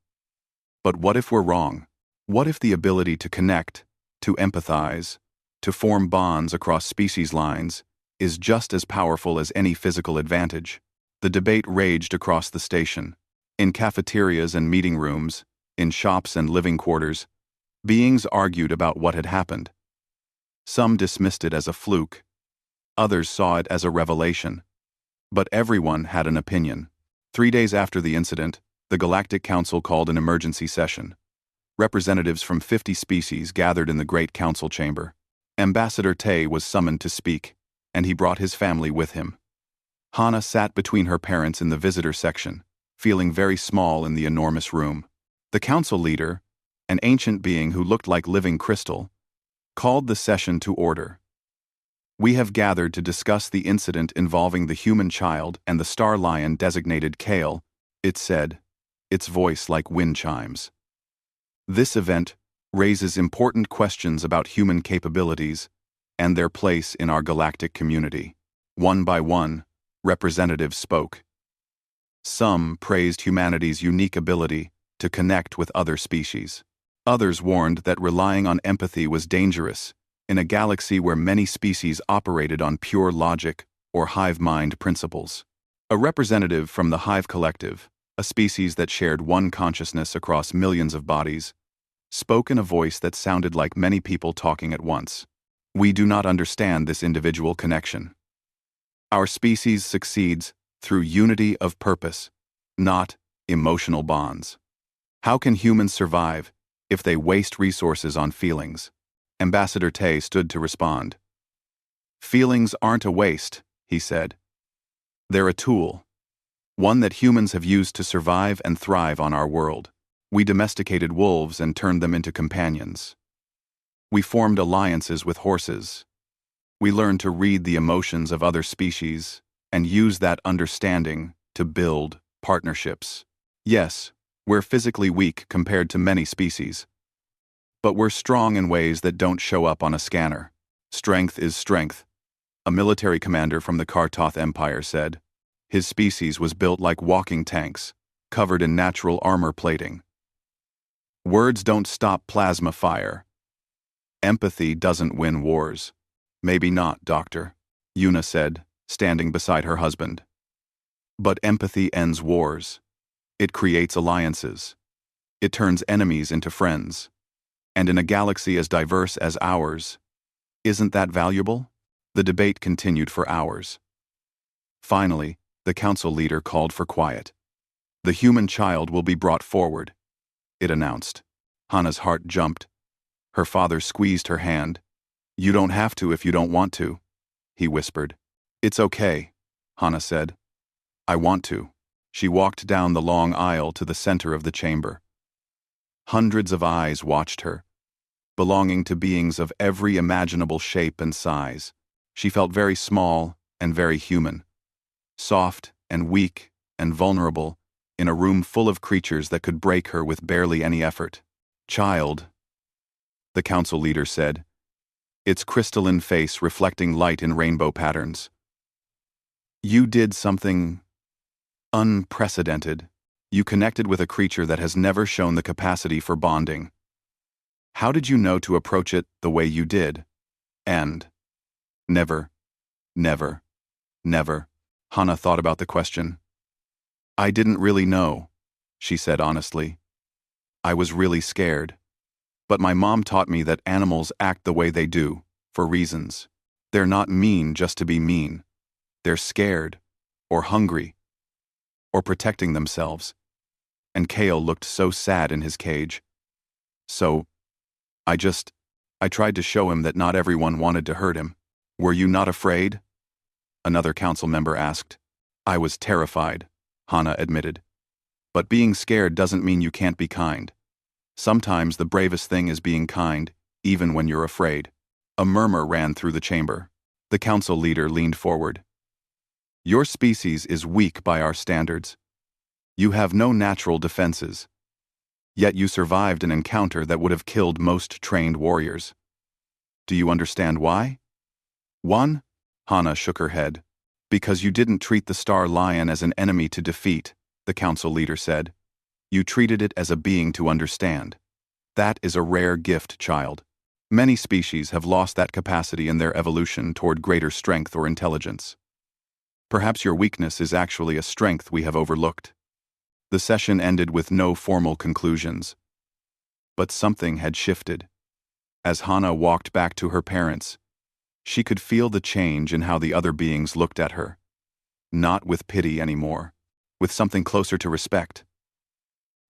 But what if we're wrong? What if the ability to connect, to empathize, to form bonds across species lines is just as powerful as any physical advantage? The debate raged across the station. In cafeterias and meeting rooms, in shops and living quarters, beings argued about what had happened. Some dismissed it as a fluke. Others saw it as a revelation. But everyone had an opinion. 3 days after the incident, the Galactic Council called an emergency session. Representatives from 50 species gathered in the Great Council chamber. Ambassador Tay was summoned to speak, and he brought his family with him. Hana sat between her parents in the visitor section, feeling very small in the enormous room. The council leader, an ancient being who looked like living crystal, called the session to order. We have gathered to discuss the incident involving the human child and the star lion designated Kale, it said, its voice like wind chimes. This event raises important questions about human capabilities and their place in our galactic community. One by one, representatives spoke. Some praised humanity's unique ability to connect with other species. Others warned that relying on empathy was dangerous in a galaxy where many species operated on pure logic or hive mind principles. A representative from the Hive Collective, a species that shared one consciousness across millions of bodies, spoke in a voice that sounded like many people talking at once. We do not understand this individual connection. Our species succeeds through unity of purpose, not emotional bonds. How can humans survive if they waste resources on feelings? Ambassador Tay stood to respond. Feelings aren't a waste, he said. They're a tool, one that humans have used to survive and thrive on our world. We domesticated wolves and turned them into companions. We formed alliances with horses. We learned to read the emotions of other species and use that understanding to build partnerships. Yes, we're physically weak compared to many species, but we're strong in ways that don't show up on a scanner. Strength is strength, a military commander from the Kartoth Empire said. His species was built like walking tanks, covered in natural armor plating. Words don't stop plasma fire. Empathy doesn't win wars. Maybe not, Doctor, Yuna said, standing beside her husband. But empathy ends wars. It creates alliances. It turns enemies into friends. And in a galaxy as diverse as ours, isn't that valuable? The debate continued for hours. Finally, the council leader called for quiet. The human child will be brought forward, it announced. Hana's heart jumped. Her father squeezed her hand. You don't have to if you don't want to, he whispered. It's okay, Hana said. I want to. She walked down the long aisle to the center of the chamber. Hundreds of eyes watched her, belonging to beings of every imaginable shape and size. She felt very small and very human, soft and weak and vulnerable in a room full of creatures that could break her with barely any effort. Child, the council leader said, its crystalline face reflecting light in rainbow patterns. You did something unprecedented. You connected with a creature that has never shown the capacity for bonding. How did you know to approach it the way you did? And never, never, never. Hana thought about the question. I didn't really know, she said honestly. I was really scared. But my mom taught me that animals act the way they do, for reasons. They're not mean just to be mean. They're scared, or hungry, or protecting themselves. And Kale looked so sad in his cage. So, I tried to show him that not everyone wanted to hurt him. Were you not afraid? Another council member asked. I was terrified, Hana admitted. But being scared doesn't mean you can't be kind. Sometimes the bravest thing is being kind, even when you're afraid. A murmur ran through the chamber. The council leader leaned forward. Your species is weak by our standards. You have no natural defenses. Yet you survived an encounter that would have killed most trained warriors. Do you understand why? 1. Hana shook her head. Because you didn't treat the star lion as an enemy to defeat, the council leader said. You treated it as a being to understand. That is a rare gift, child. Many species have lost that capacity in their evolution toward greater strength or intelligence. Perhaps your weakness is actually a strength we have overlooked. The session ended with no formal conclusions. But something had shifted. As Hana walked back to her parents, she could feel the change in how the other beings looked at her. Not with pity anymore, with something closer to respect.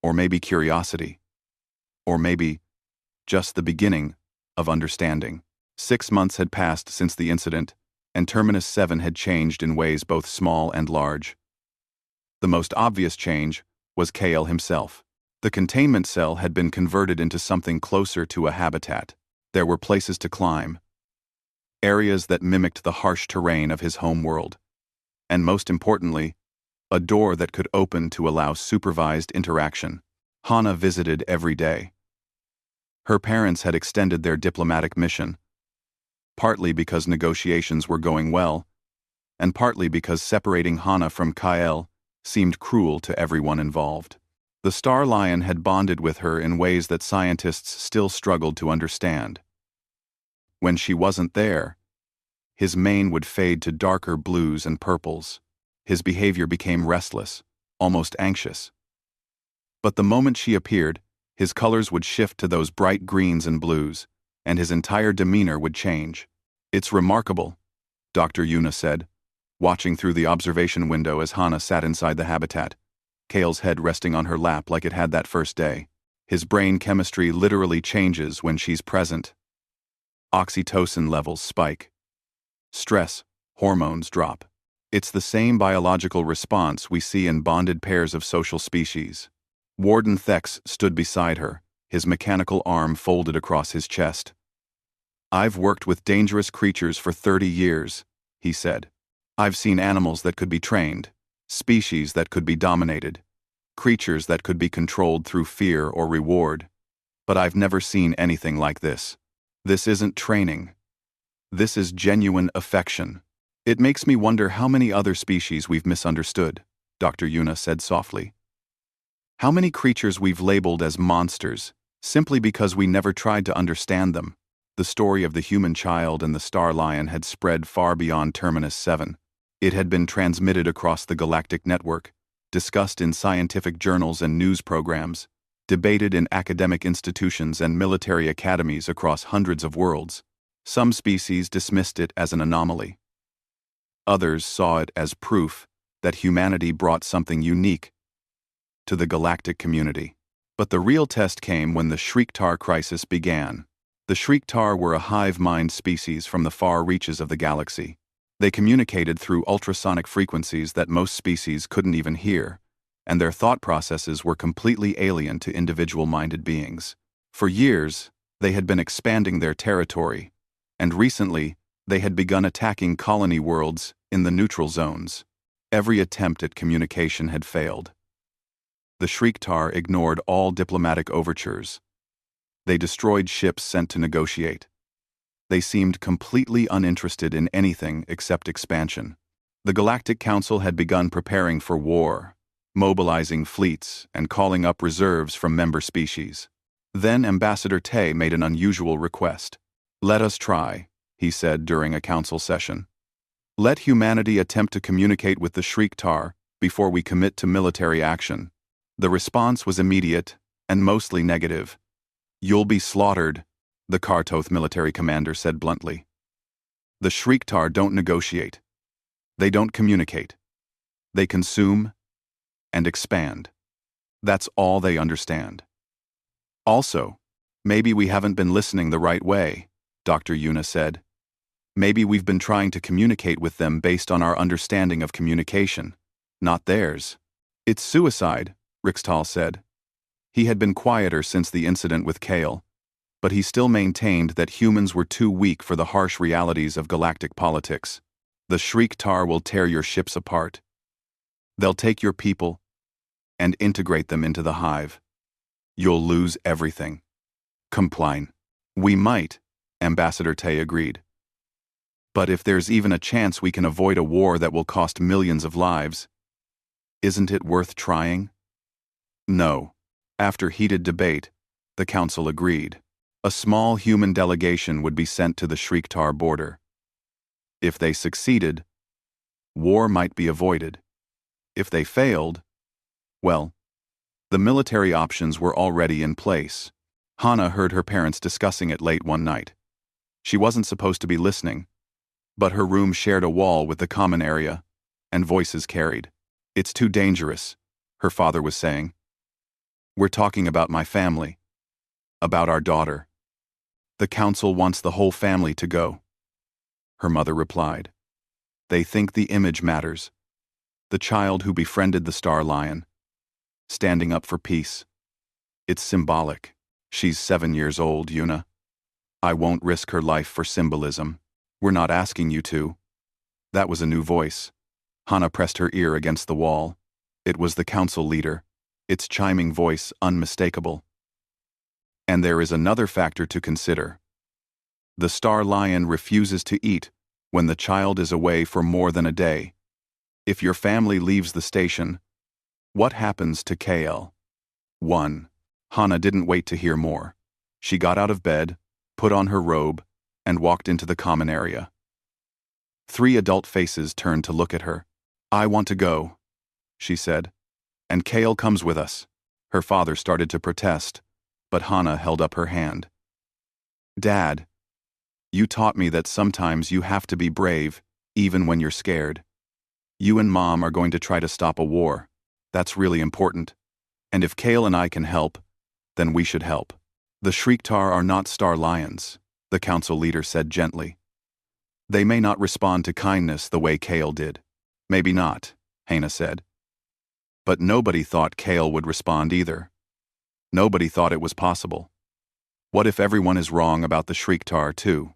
Or maybe curiosity. Or maybe just the beginning of understanding. 6 months had passed since the incident, and Terminus 7 had changed in ways both small and large. The most obvious change was Kale himself. The containment cell had been converted into something closer to a habitat. There were places to climb, areas that mimicked the harsh terrain of his home world, and most importantly, a door that could open to allow supervised interaction. Hana visited every day. Her parents had extended their diplomatic mission, partly because negotiations were going well, and partly because separating Hana from Kyle seemed cruel to everyone involved. The Star Lion had bonded with her in ways that scientists still struggled to understand. When she wasn't there, his mane would fade to darker blues and purples. His behavior became restless, almost anxious. But the moment she appeared, his colors would shift to those bright greens and blues, and his entire demeanor would change. "It's remarkable," Dr. Yuna said, watching through the observation window as Hana sat inside the habitat, Kale's head resting on her lap like it had that first day. "His brain chemistry literally changes when she's present. Oxytocin levels spike. Stress hormones drop. It's the same biological response we see in bonded pairs of social species." Warden Thex stood beside her, his mechanical arm folded across his chest. "I've worked with dangerous creatures for 30 years, he said. "I've seen animals that could be trained, species that could be dominated, creatures that could be controlled through fear or reward. But I've never seen anything like this. This isn't training. This is genuine affection. It makes me wonder how many other species we've misunderstood," Dr. Yuna said softly. "How many creatures we've labeled as monsters, simply because we never tried to understand them." The story of the human child and the star lion had spread far beyond Terminus 7. It had been transmitted across the galactic network, discussed in scientific journals and news programs, debated in academic institutions and military academies across hundreds of worlds. Some species dismissed it as an anomaly. Others saw it as proof that humanity brought something unique to the galactic community. But the real test came when the Shriektar crisis began. The Shriektar were a hive-mind species from the far reaches of the galaxy. They communicated through ultrasonic frequencies that most species couldn't even hear, and their thought processes were completely alien to individual-minded beings. For years, they had been expanding their territory, and recently, they had begun attacking colony worlds in the neutral zones. Every attempt at communication had failed. The Shriektar ignored all diplomatic overtures. They destroyed ships sent to negotiate. They seemed completely uninterested in anything except expansion. The Galactic Council had begun preparing for war, mobilizing fleets and calling up reserves from member species. Then Ambassador Tay made an unusual request. "Let us try," he said during a council session. "Let humanity attempt to communicate with the Shriektar before we commit to military action." The response was immediate and mostly negative. "You'll be slaughtered," the Kartoth military commander said bluntly. "The Shriektar don't negotiate. They don't communicate. They consume and expand. That's all they understand. Also, maybe we haven't been listening the right way," Dr. Yuna said. "Maybe we've been trying to communicate with them based on our understanding of communication, not theirs." "It's suicide," Rixtal said. He had been quieter since the incident with Kale, but he still maintained that humans were too weak for the harsh realities of galactic politics. "The Shriektar will tear your ships apart. They'll take your people and integrate them into the hive. You'll lose everything." "Compline." "We might," Ambassador Tay agreed. "But if there's even a chance we can avoid a war that will cost millions of lives, isn't it worth trying?" No. After heated debate, the council agreed. A small human delegation would be sent to the Shriektar border. If they succeeded, war might be avoided. If they failed, well, the military options were already in place. Hana heard her parents discussing it late one night. She wasn't supposed to be listening, but her room shared a wall with the common area, and voices carried. "It's too dangerous," her father was saying. "We're talking about my family. About our daughter. The council wants the whole family to go." Her mother replied. "They think the image matters. The child who befriended the Star Lion. Standing up for peace. It's symbolic. She's 7 years old, Yuna. I won't risk her life for symbolism. We're not asking you to." That was a new voice. Hana pressed her ear against the wall. It was the council leader, its chiming voice unmistakable. "And there is another factor to consider. The Star Lion refuses to eat when the child is away for more than a day. If your family leaves the station, what happens to KL?" 1. Hana didn't wait to hear more. She got out of bed, put on her robe, and walked into the common area. 3 adult faces turned to look at her. "I want to go," she said. "And Kale comes with us." Her father started to protest, but Hannah held up her hand. "Dad, you taught me that sometimes you have to be brave, even when you're scared. You and Mom are going to try to stop a war. That's really important. And if Kale and I can help, then we should help." "The Shriektar are not star lions," the council leader said gently. "They may not respond to kindness the way Kale did." "Maybe not," Hannah said. But nobody thought Kale would respond either. Nobody thought it was possible. What if everyone is wrong about the Shriektar too?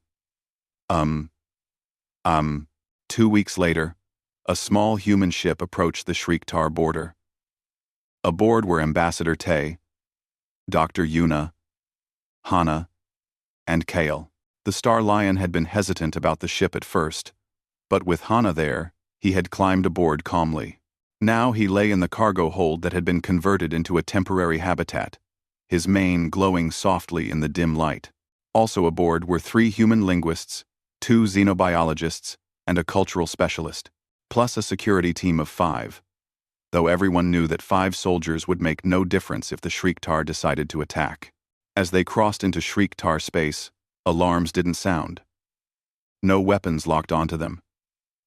2 weeks later, a small human ship approached the Shriektar border. Aboard were Ambassador Tay, Dr. Yuna, Hannah, and Kale. The Star Lion had been hesitant about the ship at first, but with Hannah there, he had climbed aboard calmly. Now he lay in the cargo hold that had been converted into a temporary habitat, his mane glowing softly in the dim light. Also aboard were 3 human linguists, 2 xenobiologists, and a cultural specialist, plus a security team of 5. Though everyone knew that 5 soldiers would make no difference if the Shriektar decided to attack. As they crossed into Shriektar space, alarms didn't sound. No weapons locked onto them.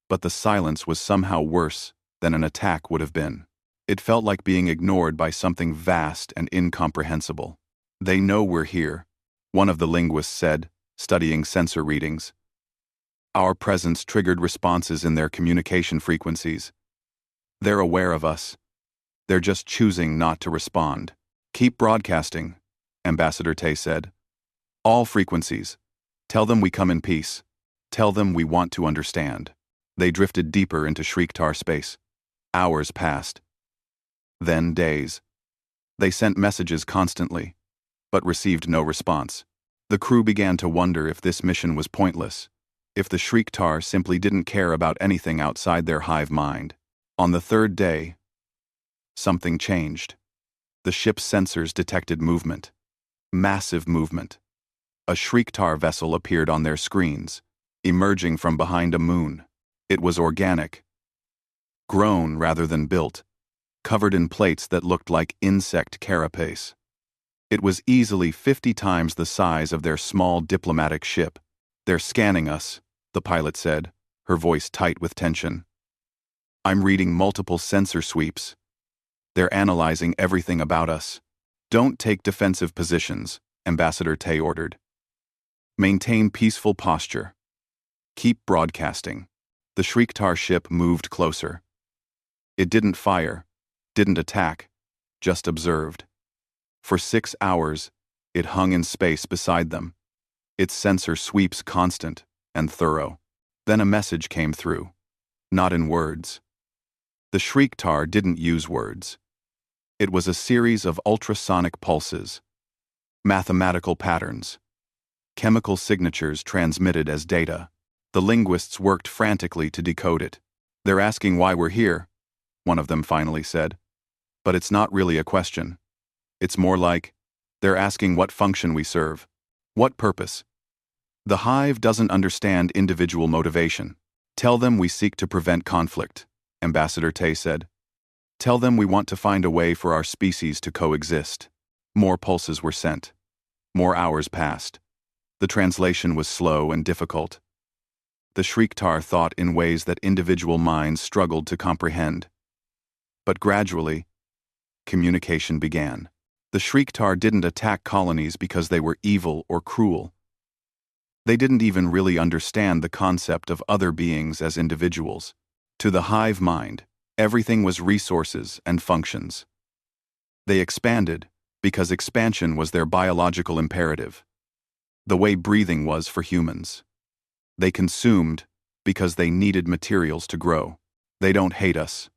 But the silence was somehow worse than an attack would have been. It felt like being ignored by something vast and incomprehensible. "They know we're here," one of the linguists said, studying sensor readings. "Our presence triggered responses in their communication frequencies. They're aware of us. They're just choosing not to respond." "Keep broadcasting," Ambassador Tay said. "All frequencies. Tell them we come in peace. Tell them we want to understand." They drifted deeper into Shriektar space. Hours passed. Then days. They sent messages constantly, but received no response. The crew began to wonder if this mission was pointless, if the Shriektar simply didn't care about anything outside their hive mind. On the 3rd day, something changed. The ship's sensors detected movement. Massive movement. A Shriektar vessel appeared on their screens, emerging from behind a moon. It was organic. Grown rather than built, covered in plates that looked like insect carapace. It was easily 50 times the size of their small diplomatic ship. "They're scanning us," the pilot said, her voice tight with tension. "I'm reading multiple sensor sweeps. They're analyzing everything about us." "Don't take defensive positions," Ambassador Tay ordered. "Maintain peaceful posture. Keep broadcasting." The Shriektar ship moved closer. It didn't fire, didn't attack, just observed. For 6 hours, it hung in space beside them, its sensor sweeps constant and thorough. Then a message came through, not in words. The Shriektar didn't use words. It was a series of ultrasonic pulses, mathematical patterns, chemical signatures transmitted as data. The linguists worked frantically to decode it. "They're asking why we're here," one of them finally said. "But it's not really a question. It's more like, they're asking what function we serve. What purpose? The hive doesn't understand individual motivation. Tell them we seek to prevent conflict," Ambassador Tay said. "Tell them we want to find a way for our species to coexist." More pulses were sent. More hours passed. The translation was slow and difficult. The Shriektar thought in ways that individual minds struggled to comprehend. But gradually, communication began. The Shriektar didn't attack colonies because they were evil or cruel. They didn't even really understand the concept of other beings as individuals. To the hive mind, everything was resources and functions. They expanded because expansion was their biological imperative, the way breathing was for humans. They consumed because they needed materials to grow. "They don't hate us,"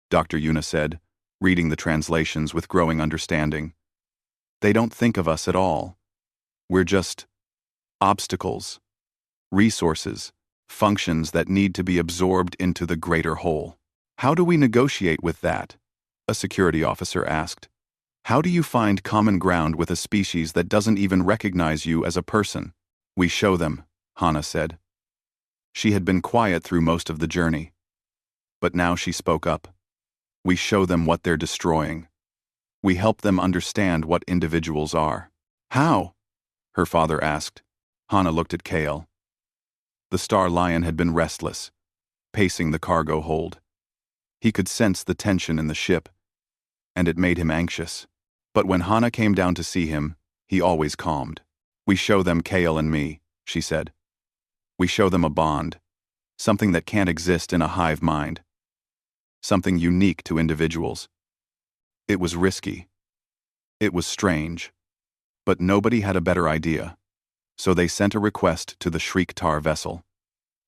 Dr. Yuna said, reading the translations with growing understanding. "They don't think of us at all. We're just obstacles, resources, functions that need to be absorbed into the greater whole." "How do we negotiate with that?" a security officer asked. "How do you find common ground with a species that doesn't even recognize you as a person?" We show them, Hana said. She had been quiet through most of the journey. But now she spoke up. We show them what they're destroying. We help them understand what individuals are. How? Her father asked. Hana looked at Kale. The Star Lion had been restless, pacing the cargo hold. He could sense the tension in the ship, and it made him anxious. But when Hana came down to see him, he always calmed. We show them Kale and me, she said. We show them a bond, something that can't exist in a hive mind, something unique to individuals. It was risky. It was strange. But nobody had a better idea. So they sent a request to the Shriek-Tar vessel.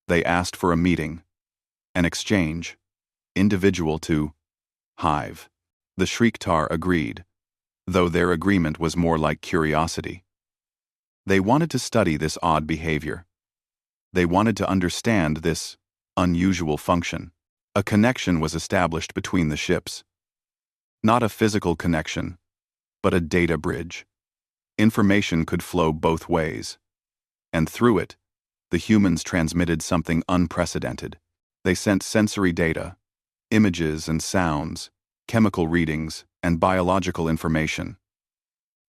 They asked for a meeting, an exchange, individual to hive. The Shriek-Tar agreed, though their agreement was more like curiosity. They wanted to study this odd behavior. They wanted to understand this unusual function. A connection was established between the ships. Not a physical connection, but a data bridge. Information could flow both ways. And through it, the humans transmitted something unprecedented. They sent sensory data, images and sounds, chemical readings, and biological information.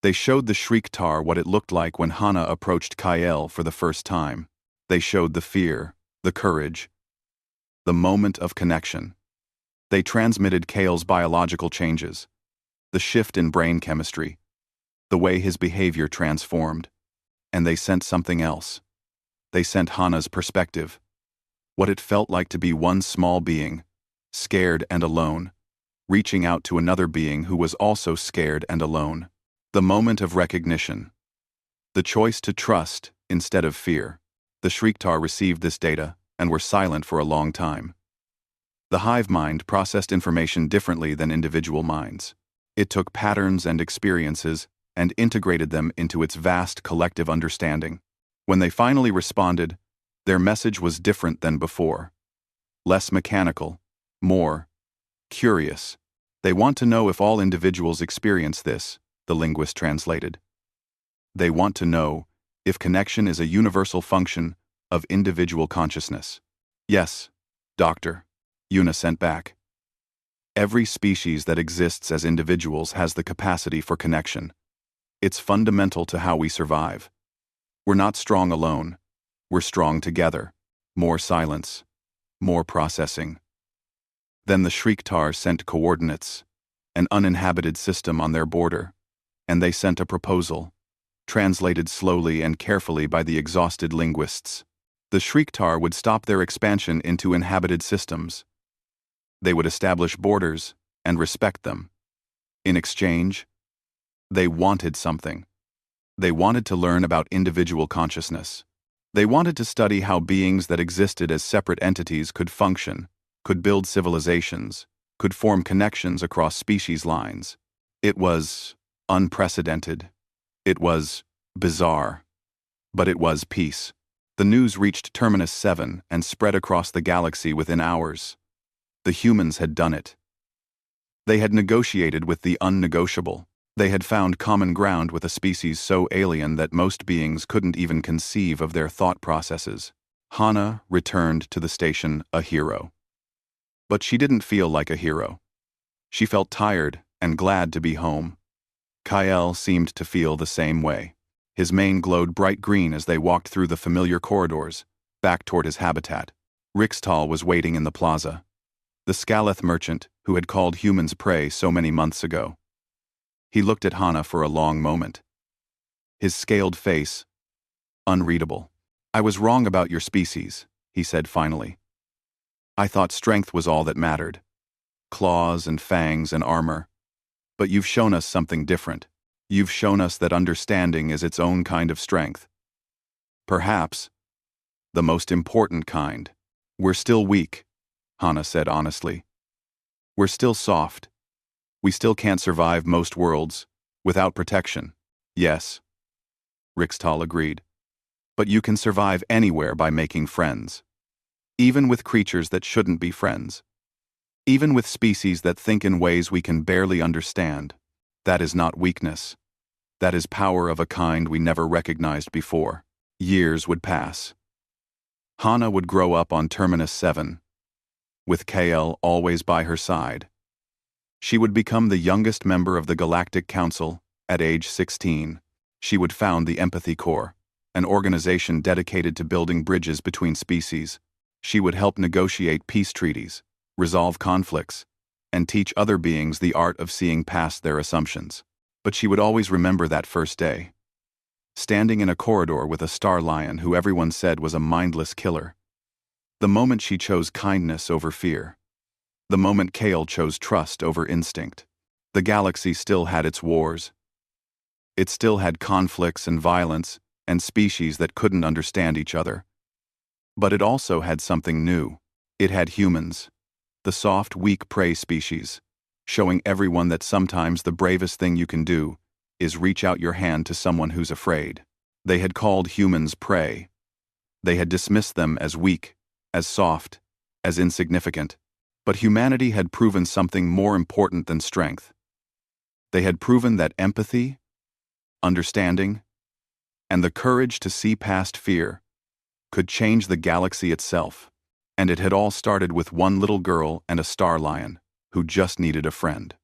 They showed the Shriek-Tar what it looked like when Hana approached Kael for the first time. They showed the fear, the courage, the moment of connection. They transmitted Kael's biological changes, the shift in brain chemistry, the way his behavior transformed. And they sent something else. They sent Hana's perspective, what it felt like to be one small being, scared and alone, reaching out to another being who was also scared and alone. The moment of recognition. The choice to trust instead of fear. The Shriek-Tar received this data and were silent for a long time. The hive mind processed information differently than individual minds. It took patterns and experiences and integrated them into its vast collective understanding. When they finally responded, their message was different than before. Less mechanical, more curious. They want to know if all individuals experience this, the linguist translated. They want to know if connection is a universal function of individual consciousness. Yes, Doctor, Yuna sent back. Every species that exists as individuals has the capacity for connection. It's fundamental to how we survive. We're not strong alone. We're strong together. More silence. More processing. Then the Shriek-Tar sent coordinates, an uninhabited system on their border, and they sent a proposal, translated slowly and carefully by the exhausted linguists. The Shriek-Tar would stop their expansion into inhabited systems. They would establish borders and respect them. In exchange, they wanted something. They wanted to learn about individual consciousness. They wanted to study how beings that existed as separate entities could function, could build civilizations, could form connections across species lines. It was unprecedented. It was bizarre. But it was peace. The news reached Terminus 7 and spread across the galaxy within hours. The humans had done it. They had negotiated with the unnegotiable. They had found common ground with a species so alien that most beings couldn't even conceive of their thought processes. Hana returned to the station a hero. But she didn't feel like a hero. She felt tired and glad to be home. Kael seemed to feel the same way. His mane glowed bright green as they walked through the familiar corridors, back toward his habitat. Rixtal was waiting in the plaza. The Scaleth merchant who had called humans prey so many months ago. He looked at Hana for a long moment. His scaled face, unreadable. I was wrong about your species, he said finally. I thought strength was all that mattered. Claws and fangs and armor. But you've shown us something different. You've shown us that understanding is its own kind of strength. Perhaps the most important kind. We're still weak, Hana said honestly. We're still soft. We still can't survive most worlds without protection. Yes, Rixtal agreed. But you can survive anywhere by making friends. Even with creatures that shouldn't be friends. Even with species that think in ways we can barely understand. That is not weakness. That is power of a kind we never recognized before. Years would pass. Hana would grow up on Terminus 7, with KL always by her side. She would become the youngest member of the Galactic Council at age 16. She would found the Empathy Corps, an organization dedicated to building bridges between species. She would help negotiate peace treaties, resolve conflicts, and teach other beings the art of seeing past their assumptions. But she would always remember that first day, standing in a corridor with a star lion who everyone said was a mindless killer. The moment she chose kindness over fear. The moment Kale chose trust over instinct. The galaxy still had its wars. It still had conflicts and violence and species that couldn't understand each other. But it also had something new. It had humans, the soft, weak prey species, showing everyone that sometimes the bravest thing you can do is reach out your hand to someone who's afraid. They had called humans prey. They had dismissed them as weak, as soft, as insignificant. But humanity had proven something more important than strength. They had proven that empathy, understanding, and the courage to see past fear could change the galaxy itself. And it had all started with one little girl and a star lion who just needed a friend.